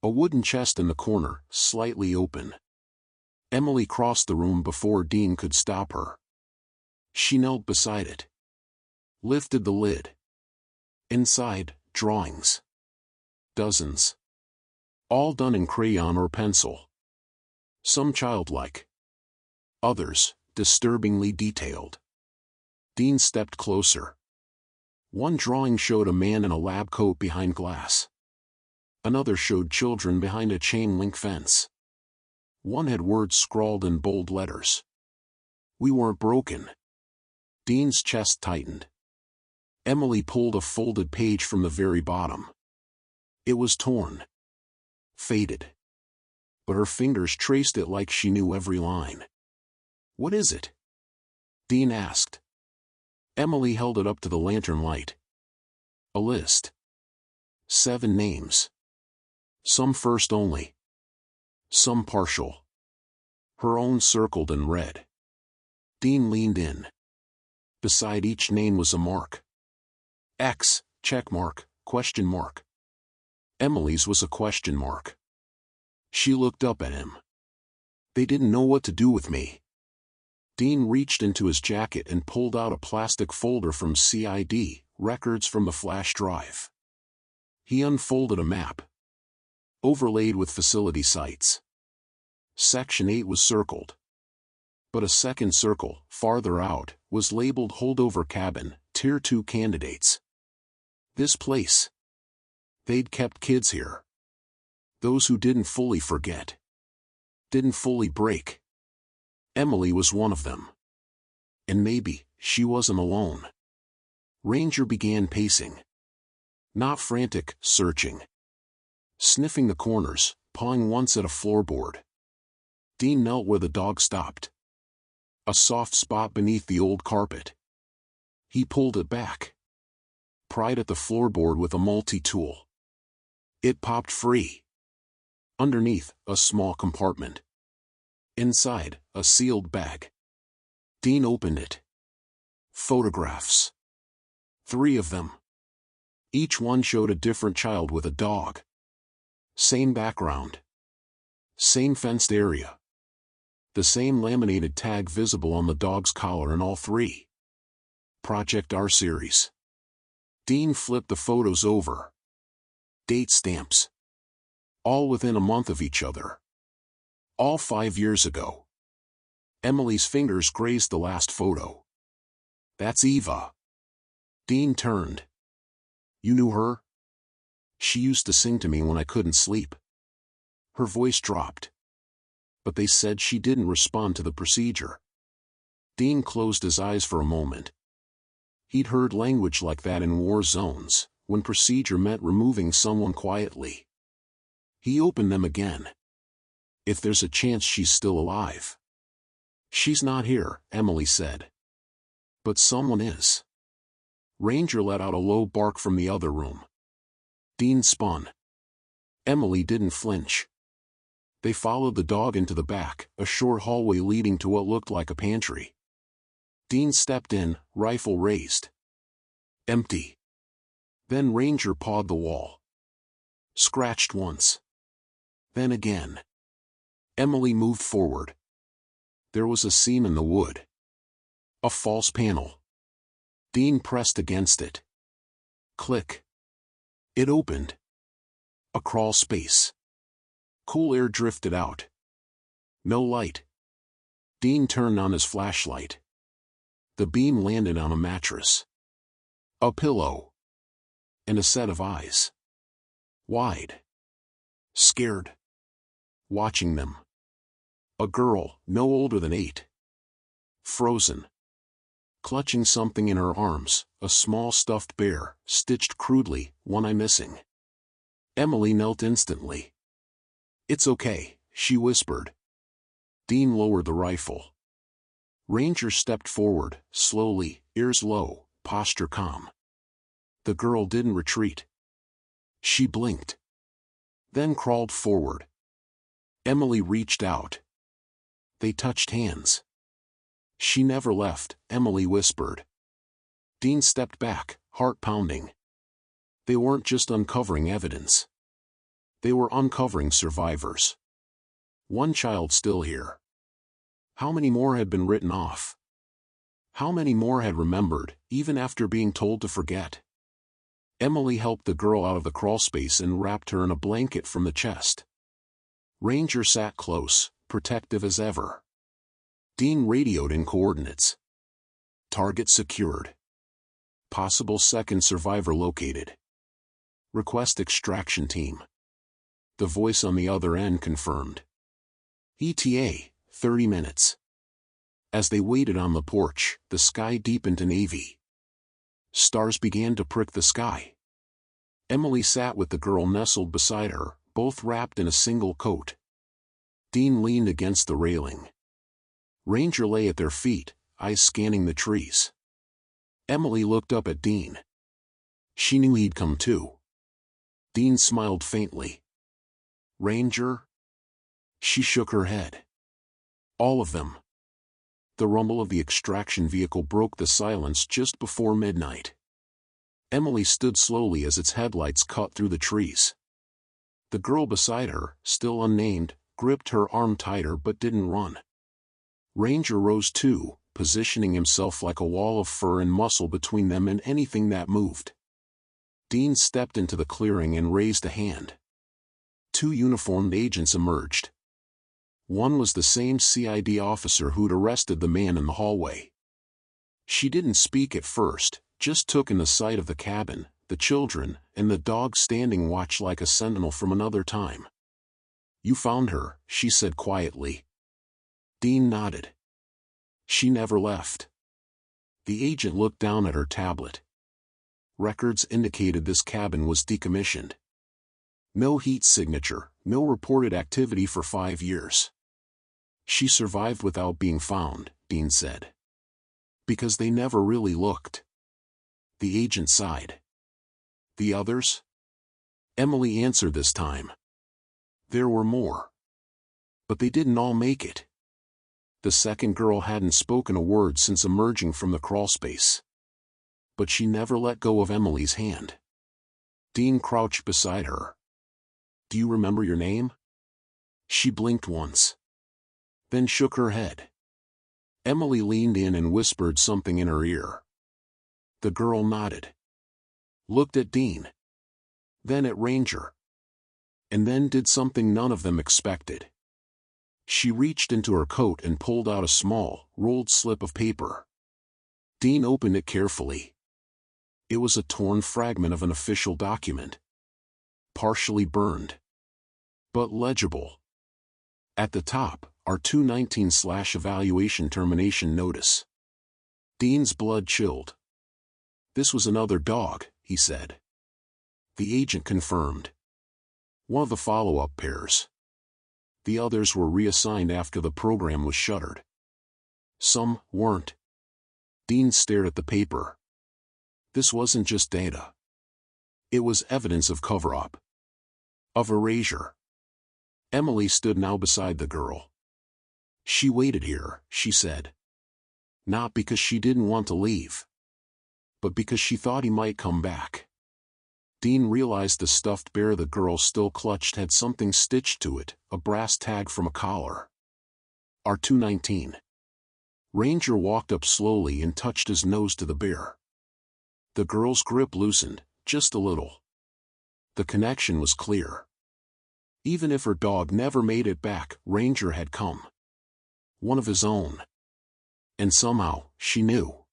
Speaker 1: A wooden chest in the corner, slightly open. Emily crossed the room before Dean could stop her. She knelt beside it. Lifted the lid. Inside, drawings. Dozens. All done in crayon or pencil. Some childlike. Others, disturbingly detailed. Dean stepped closer. One drawing showed a man in a lab coat behind glass. Another showed children behind a chain-link fence. One had words scrawled in bold letters. "We weren't broken." Dean's chest tightened. Emily pulled a folded page from the very bottom. It was torn. Faded. But her fingers traced it like she knew every line. "What is it?" Dean asked. Emily held it up to the lantern light. A list. 7 names. Some first only. Some partial. Her own circled in red. Dean leaned in. Beside each name was a mark. X, check mark, question mark. Emily's was a question mark. She looked up at him. "They didn't know what to do with me." Dean reached into his jacket and pulled out a plastic folder from CID, records from the flash drive. He unfolded a map, overlaid with facility sites. Section 8 was circled. But a second circle, farther out, was labeled Holdover Cabin, Tier 2 candidates. This place. They'd kept kids here. Those who didn't fully forget. Didn't fully break. Emily was one of them. And maybe, she wasn't alone. Ranger began pacing. Not frantic, searching. Sniffing the corners, pawing once at a floorboard. Dean knelt where the dog stopped. A soft spot beneath the old carpet. He pulled it back. Pried at the floorboard with a multi-tool. It popped free. Underneath, a small compartment. Inside, a sealed bag. Dean opened it. Photographs. 3 of them. Each one showed a different child with a dog. Same background. Same fenced area. The same laminated tag visible on the dog's collar in all 3. Project R series. Dean flipped the photos over. Date stamps. All within a month of each other. All 5 years ago. Emily's fingers grazed the last photo. That's Eva. Dean turned. You knew her? She used to sing to me when I couldn't sleep. Her voice dropped. But they said she didn't respond to the procedure. Dean closed his eyes for a moment. He'd heard language like that in war zones, when procedure meant removing someone quietly. He opened them again. If there's a chance she's still alive. She's not here, Emily said. But someone is. Ranger let out a low bark from the other room. Dean spun. Emily didn't flinch. They followed the dog into the back, a short hallway leading to what looked like a pantry. Dean stepped in, rifle raised. Empty. Then Ranger pawed the wall. Scratched once. Then again. Emily moved forward. There was a seam in the wood. A false panel. Dean pressed against it. Click. It opened. A crawl space. Cool air drifted out. No light. Dean turned on his flashlight. The beam landed on a mattress. A pillow. And a set of eyes. Wide. Scared. Watching them. A girl, no older than 8. Frozen. Clutching something in her arms, a small stuffed bear, stitched crudely, one eye missing. Emily knelt instantly. It's okay, she whispered. Dean lowered the rifle. Ranger stepped forward, slowly, ears low, posture calm. The girl didn't retreat. She blinked. Then crawled forward. Emily reached out. They touched hands. She never left, Emily whispered. Dean stepped back, heart pounding. They weren't just uncovering evidence. They were uncovering survivors. One child still here. How many more had been written off? How many more had remembered, even after being told to forget? Emily helped the girl out of the crawlspace and wrapped her in a blanket from the chest. Ranger sat close, protective as ever. Dean radioed in coordinates. Target secured. Possible second survivor located. Request extraction team. The voice on the other end confirmed. ETA, 30 minutes. As they waited on the porch, the sky deepened to navy. Stars began to prick the sky. Emily sat with the girl nestled beside her, both wrapped in a single coat. Dean leaned against the railing. Ranger lay at their feet, eyes scanning the trees. Emily looked up at Dean. She knew he'd come too. Dean smiled faintly. Ranger? She shook her head. All of them. The rumble of the extraction vehicle broke the silence just before midnight. Emily stood slowly as its headlights cut through the trees. The girl beside her, still unnamed, gripped her arm tighter but didn't run. Ranger rose too, positioning himself like a wall of fur and muscle between them and anything that moved. Dean stepped into the clearing and raised a hand. 2 uniformed agents emerged. One was the same CID officer who'd arrested the man in the hallway. She didn't speak at first, just took in the sight of the cabin, the children, and the dog standing watch like a sentinel from another time. "You found her," she said quietly. Dean nodded. "She never left." The agent looked down at her tablet. Records indicated this cabin was decommissioned. No heat signature, no reported activity for 5 years. "She survived without being found," Dean said. "Because they never really looked." The agent sighed. "The others?" Emily answered this time. "There were more. But they didn't all make it." The second girl hadn't spoken a word since emerging from the crawlspace. But she never let go of Emily's hand. Dean crouched beside her. "Do you remember your name?" She blinked once. Then shook her head. Emily leaned in and whispered something in her ear. The girl nodded. Looked at Dean. Then at Ranger. And then did something none of them expected. She reached into her coat and pulled out a small, rolled slip of paper. Dean opened it carefully. It was a torn fragment of an official document. Partially burned. But legible. At the top, our 219/evaluation termination notice. Dean's blood chilled. "This was another dog," he said. The agent confirmed. "One of the follow-up pairs. The others were reassigned after the program was shuttered." "Some weren't." Dean stared at the paper. This wasn't just data. It was evidence of cover-up. Of erasure. Emily stood now beside the girl. "She waited here," she said. "Not because she didn't want to leave. But because she thought he might come back." Dean realized the stuffed bear the girl still clutched had something stitched to it, a brass tag from a collar. R219. Ranger walked up slowly and touched his nose to the bear. The girl's grip loosened, just a little. The connection was clear. Even if her dog never made it back, Ranger had come. One of his own. And somehow, she knew.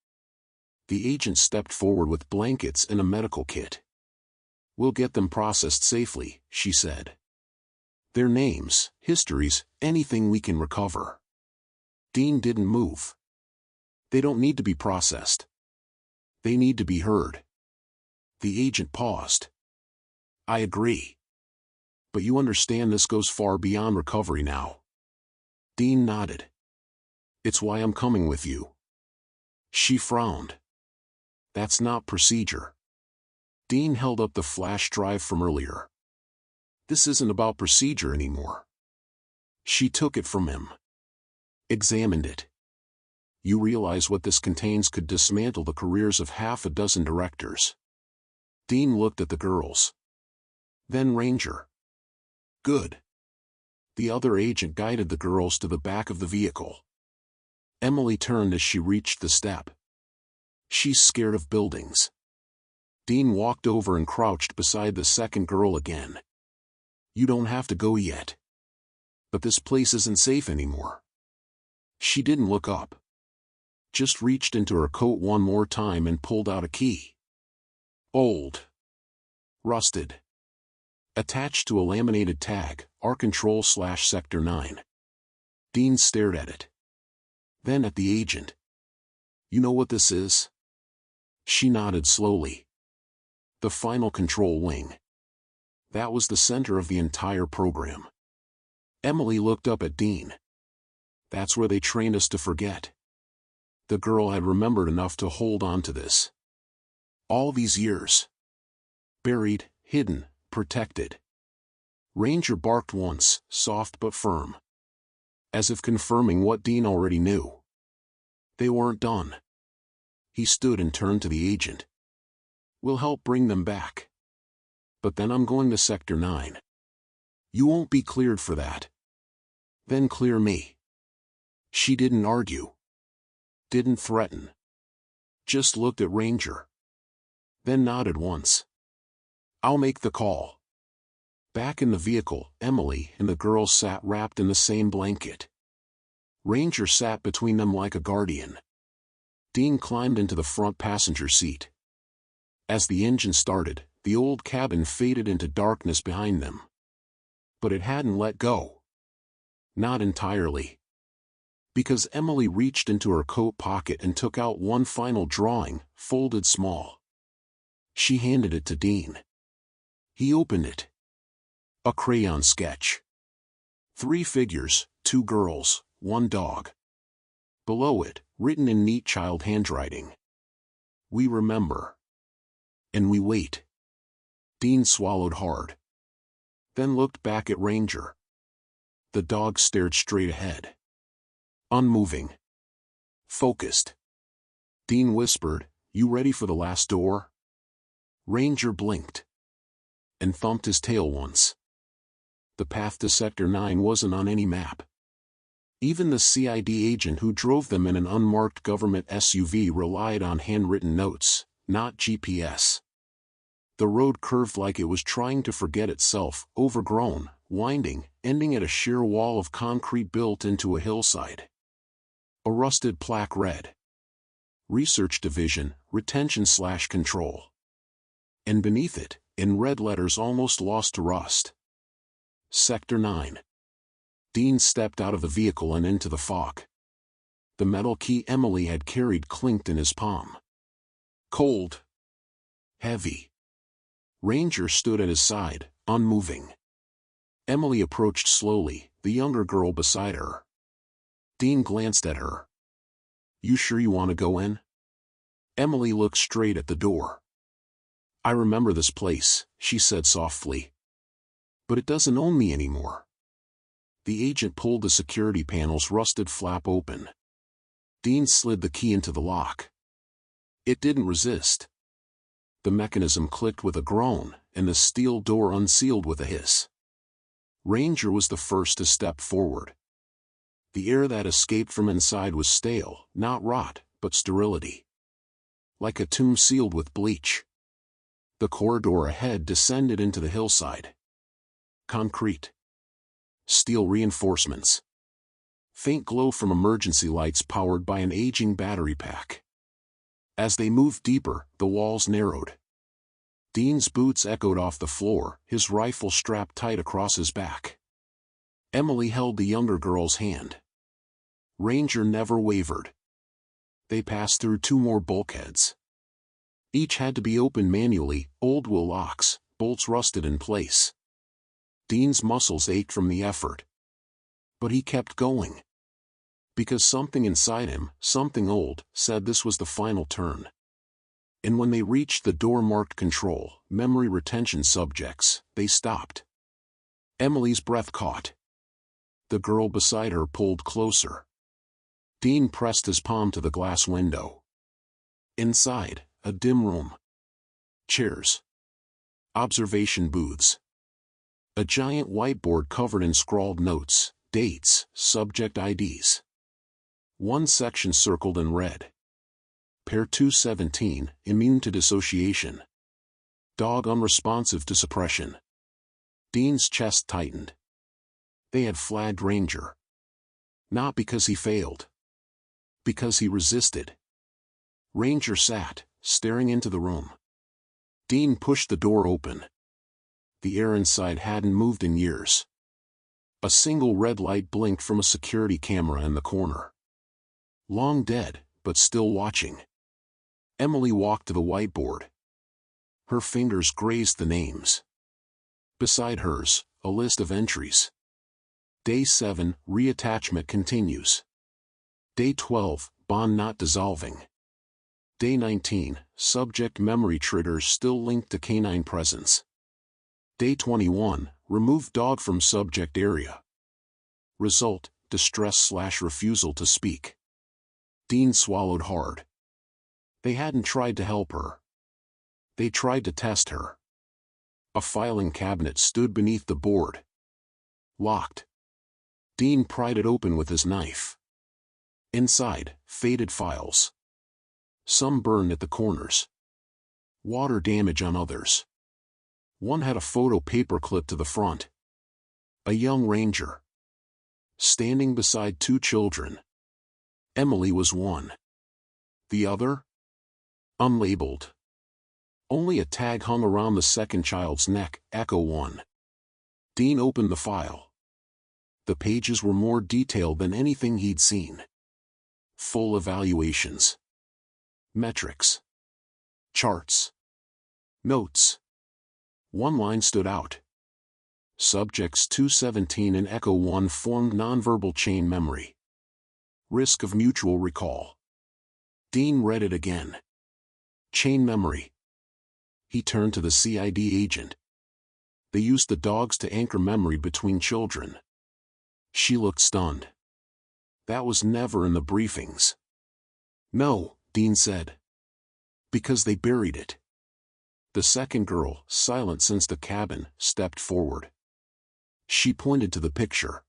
Speaker 1: The agent stepped forward with blankets and a medical kit. "We'll get them processed safely," she said. "Their names, histories, anything we can recover." Dean didn't move. "They don't need to be processed. They need to be heard." The agent paused. "I agree. But you understand this goes far beyond recovery now." Dean nodded. "It's why I'm coming with you." She frowned. "That's not procedure." Dean held up the flash drive from earlier. "This isn't about procedure anymore." She took it from him. Examined it. "You realize what this contains could dismantle the careers of half a dozen directors." Dean looked at the girls. Then Ranger. "Good." The other agent guided the girls to the back of the vehicle. Emily turned as she reached the step. "She's scared of buildings." Dean walked over and crouched beside the second girl again. "You don't have to go yet. But this place isn't safe anymore." She didn't look up. Just reached into her coat one more time and pulled out a key. Old. Rusted. Attached to a laminated tag, "R Control/Sector 9. Dean stared at it. Then at the agent. "You know what this is?" She nodded slowly. "The final control wing. That was the center of the entire program." Emily looked up at Dean. "That's where they trained us to forget." The girl had remembered enough to hold on to this. All these years. Buried, hidden, protected. Ranger barked once, soft but firm. As if confirming what Dean already knew. They weren't done. He stood and turned to the agent. "We'll help bring them back. But then I'm going to Sector 9. You won't be cleared for that. Then clear me." She didn't argue. Didn't threaten. Just looked at Ranger. Then nodded once. I'll make the call. Back in the vehicle, Emily and the girls sat wrapped in the same blanket. Ranger sat between them like a guardian. Dean climbed into the front passenger seat. As the engine started, the old cabin faded into darkness behind them. But it hadn't let go. Not entirely. Because Emily reached into her coat pocket and took out one final drawing, folded small. She handed it to Dean. He opened it. A crayon sketch. 3 figures, 2 girls, 1 dog. Below it, written in neat child handwriting. We remember. And we wait. Dean swallowed hard. Then looked back at Ranger. The dog stared straight ahead. Unmoving. Focused. Dean whispered, "You ready for the last door?" Ranger blinked. And thumped his tail once. The path to Sector 9 wasn't on any map. Even the CID agent who drove them in an unmarked government SUV relied on handwritten notes, not GPS. The road curved like it was trying to forget itself, overgrown, winding, ending at a sheer wall of concrete built into a hillside. A rusted plaque read, "Research Division, Retention/Control." And beneath it, in red letters almost lost to rust, Sector 9. Dean stepped out of the vehicle and into the fog. The metal key Emily had carried clinked in his palm. Cold. Heavy. Ranger stood at his side, unmoving. Emily approached slowly, the younger girl beside her. Dean glanced at her. "You sure you want to go in?" Emily looked straight at the door. "I remember this place," she said softly. "But it doesn't own me anymore." The agent pulled the security panel's rusted flap open. Dean slid the key into the lock. It didn't resist. The mechanism clicked with a groan, and the steel door unsealed with a hiss. Ranger was the first to step forward. The air that escaped from inside was stale, not rot, but sterility. Like a tomb sealed with bleach. The corridor ahead descended into the hillside. Concrete. Steel reinforcements. Faint glow from emergency lights powered by an aging battery pack. As they moved deeper, the walls narrowed. Dean's boots echoed off the floor, his rifle strapped tight across his back. Emily held the younger girl's hand. Ranger never wavered. They passed through 2 more bulkheads. Each had to be opened manually, old will locks, bolts rusted in place. Dean's muscles ached from the effort. But he kept going. Because something inside him, something old, said this was the final turn. And when they reached the door marked Control, Memory Retention Subjects, they stopped. Emily's breath caught. The girl beside her pulled closer. Dean pressed his palm to the glass window. Inside, a dim room. Chairs. Observation booths. A giant whiteboard covered in scrawled notes, dates, subject IDs. One section circled in red. Pair 217, immune to dissociation. Dog unresponsive to suppression. Dean's chest tightened. They had flagged Ranger. Not because he failed. Because he resisted. Ranger sat, staring into the room. Dean pushed the door open. The air inside hadn't moved in years. A single red light blinked from a security camera in the corner. Long dead, but still watching. Emily walked to the whiteboard. Her fingers grazed the names. Beside hers, a list of entries. Day 7, reattachment continues. Day 12, bond not dissolving. Day 19, subject memory triggers still linked to canine presence. Day 21, remove dog from subject area. Result, distress/refusal to speak. Dean swallowed hard. They hadn't tried to help her. They tried to test her. A filing cabinet stood beneath the board. Locked. Dean pried it open with his knife. Inside, faded files. Some burned at the corners. Water damage on others. One had a photo paperclip to the front. A young ranger, standing beside two children. Emily was one. The other? Unlabeled. Only a tag hung around the second child's neck, Echo 1. Dean opened the file. The pages were more detailed than anything he'd seen. Full evaluations. Metrics. Charts. Notes. One line stood out. Subjects 217 and Echo 1 formed nonverbal chain memory. Risk of mutual recall. Dean read it again. Chain memory. He turned to the CID agent. They used the dogs to anchor memory between children. She looked stunned. That was never in the briefings. No, Dean said. Because they buried it. The second girl, silent since the cabin, stepped forward. She pointed to the picture.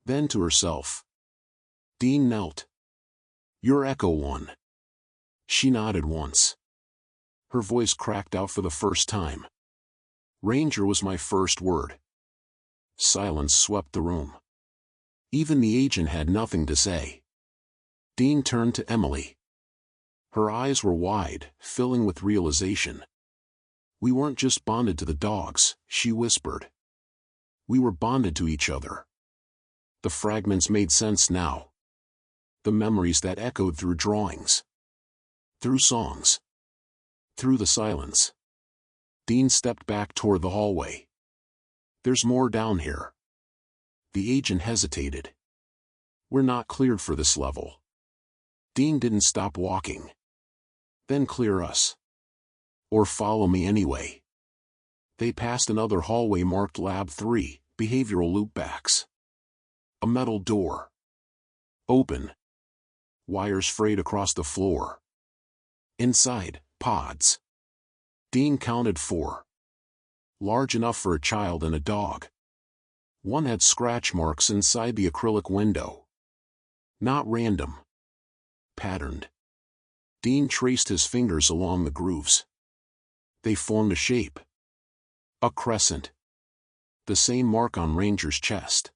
Speaker 1: Then to herself. Dean knelt. You're Echo 1. She nodded once. Her voice cracked out for the first time. Ranger was my first word. Silence swept the room. Even the agent had nothing to say. Dean turned to Emily. Her eyes were wide, filling with realization. We weren't just bonded to the dogs, she whispered. We were bonded to each other. The fragments made sense now. The memories that echoed through drawings. Through songs. Through the silence. Dean stepped back toward the hallway. There's more down here. The agent hesitated. We're not cleared for this level. Dean didn't stop walking. Then clear us. Or follow me anyway. They passed another hallway marked Lab 3, Behavioral Loopbacks. A metal door. Open. Wires frayed across the floor. Inside, pods. Dean counted 4. Large enough for a child and a dog. One had scratch marks inside the acrylic window. Not random. Patterned. Dean traced his fingers along the grooves. They formed a shape. A crescent. The same mark on Ranger's chest.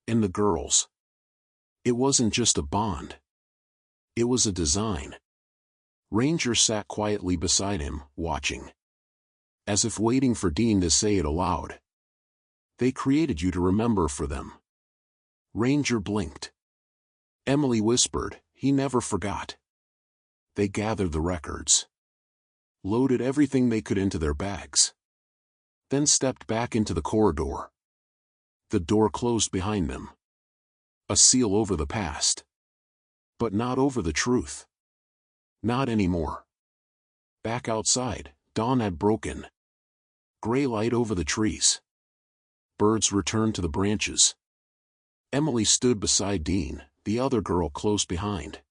Speaker 1: And the girl's. It wasn't just a bond. It was a design. Ranger sat quietly beside him, watching. As if waiting for Dean to say it aloud. They created you to remember for them. Ranger blinked. Emily whispered, he never forgot. They gathered the records. Loaded everything they could into their bags. Then stepped back into the corridor. The door closed behind them. A seal over the past. But not over the truth. Not anymore. Back outside, dawn had broken. Gray light over the trees. Birds returned to the branches. Emily stood beside Dean, the other girl close behind.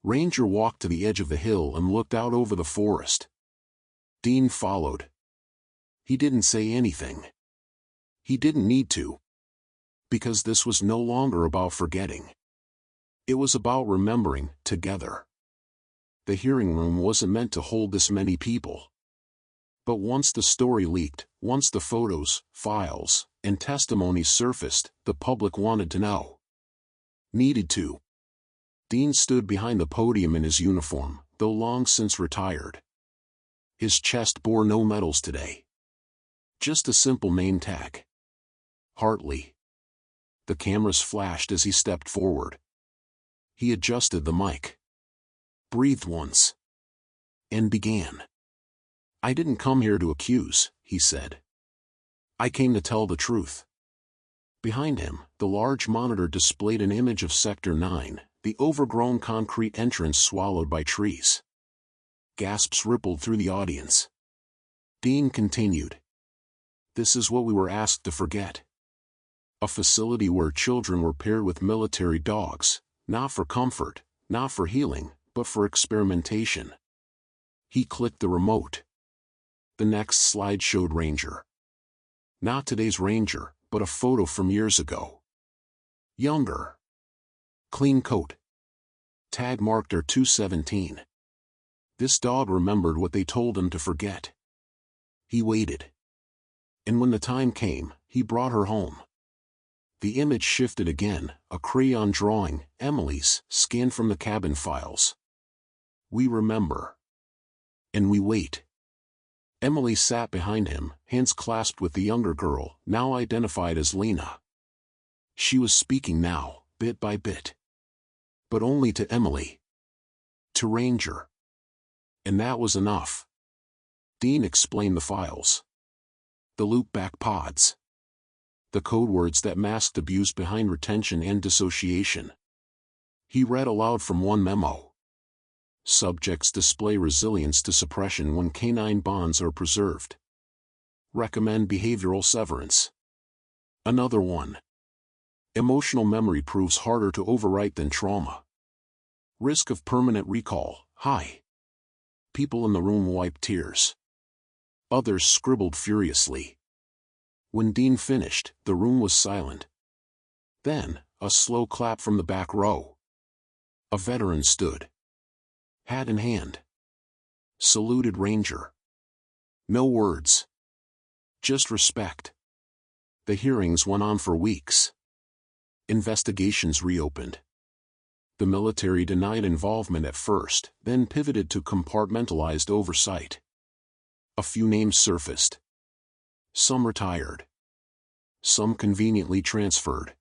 Speaker 1: Ranger walked to the edge of the hill and looked out over the forest. Dean followed. He didn't say anything. He didn't need to. Because this was no longer about forgetting. It was about remembering, together. The hearing room wasn't meant to hold this many people. But once the story leaked, once the photos, files, and testimonies surfaced, the public wanted to know. Needed to. Dean stood behind the podium in his uniform, though long since retired. His chest bore no medals today. Just a simple name tag. Hartley. The cameras flashed as he stepped forward. He adjusted the mic. Breathed once. And began. I didn't come here to accuse, he said. I came to tell the truth. Behind him, the large monitor displayed an image of Sector 9, the overgrown concrete entrance swallowed by trees. Gasps rippled through the audience. Dean continued. This is what we were asked to forget. A facility where children were paired with military dogs, not for comfort, not for healing, but for experimentation. He clicked the remote. The next slide showed Ranger. Not today's Ranger, but a photo from years ago. Younger. Clean coat. Tag marked R217. This dog remembered what they told him to forget. He waited. And when the time came, he brought her home. The image shifted again, a crayon drawing, Emily's, scanned from the cabin files. We remember. And we wait. Emily sat behind him, hands clasped with the younger girl, now identified as Lena. She was speaking now, bit by bit. But only to Emily. To Ranger. And that was enough. Dean explained the files. The loopback pods. The code words that masked abuse behind retention and dissociation. He read aloud from one memo. Subjects display resilience to suppression when canine bonds are preserved. Recommend behavioral severance. Another one. Emotional memory proves harder to overwrite than trauma. Risk of permanent recall, high. People in the room wiped tears. Others scribbled furiously. When Dean finished, the room was silent. Then, a slow clap from the back row. A veteran stood. Hat in hand. Saluted Ranger. No words. Just respect. The hearings went on for weeks. Investigations reopened. The military denied involvement at first, then pivoted to compartmentalized oversight. A few names surfaced. Some retired. Some conveniently transferred.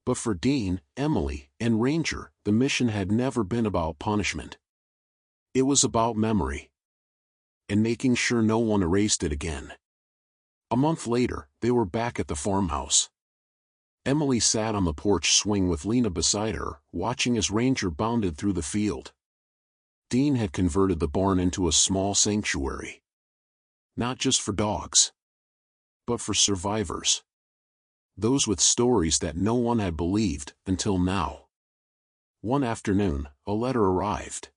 Speaker 1: But for Dean, Emily, and Ranger, the mission had never been about punishment. It was about memory. And making sure no one erased it again. A month later, they were back at the farmhouse. Emily sat on the porch swing with Lena beside her, watching as Ranger bounded through the field. Dean had converted the barn into a small sanctuary. Not just for dogs, but for survivors. Those with stories that no one had believed until now. One afternoon, a letter arrived.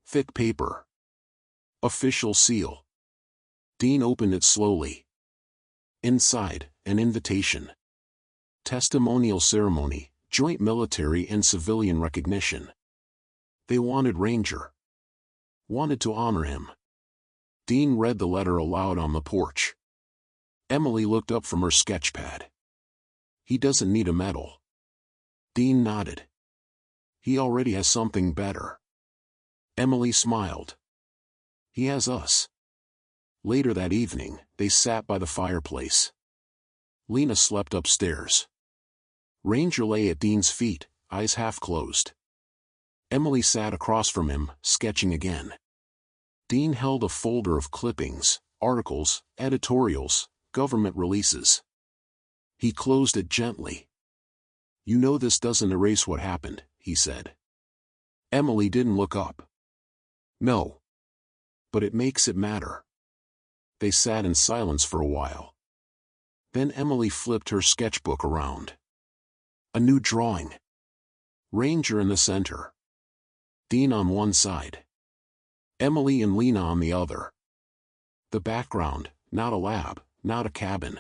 Speaker 1: Thick paper. Official seal. Dean opened it slowly. Inside, an invitation. Testimonial ceremony, joint military and civilian recognition. They wanted Ranger. Wanted to honor him. Dean read the letter aloud on the porch. Emily looked up from her sketchpad. He doesn't need a medal. Dean nodded. He already has something better. Emily smiled. He has us. Later that evening, they sat by the fireplace. Lena slept upstairs. Ranger lay at Dean's feet, eyes half closed. Emily sat across from him, sketching again. Dean held a folder of clippings, articles, editorials, government releases. He closed it gently. You know this doesn't erase what happened, he said. Emily didn't look up. No. But it makes it matter. They sat in silence for a while. Then Emily flipped her sketchbook around. A new drawing. Ranger in the center. Dean on one side. Emily and Lena on the other. The background, not a lab, not a cabin.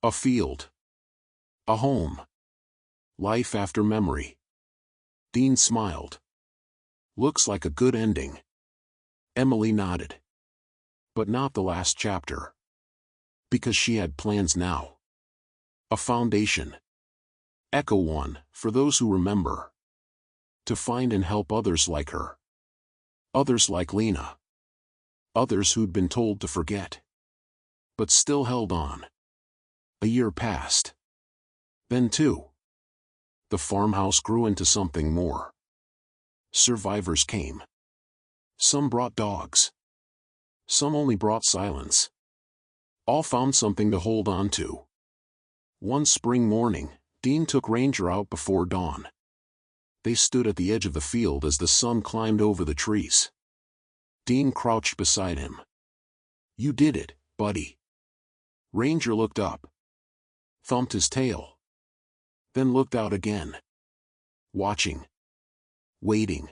Speaker 1: A field. A home. Life after memory. Dean smiled. Looks like a good ending. Emily nodded. But not the last chapter. Because she had plans now. A foundation. Echo one, for those who remember. To find and help others like her. Others like Lena. Others who'd been told to forget. But still held on. A year passed. Then two. The farmhouse grew into something more. Survivors came. Some brought dogs. Some only brought silence. All found something to hold on to. One spring morning, Dean took Ranger out before dawn. They stood at the edge of the field as the sun climbed over the trees. Dean crouched beside him. You did it, buddy. Ranger looked up. Thumped his tail. Then looked out again. Watching. Waiting.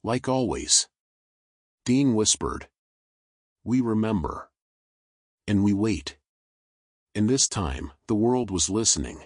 Speaker 1: Like always. Dean whispered. We remember. And we wait. And this time, the world was listening.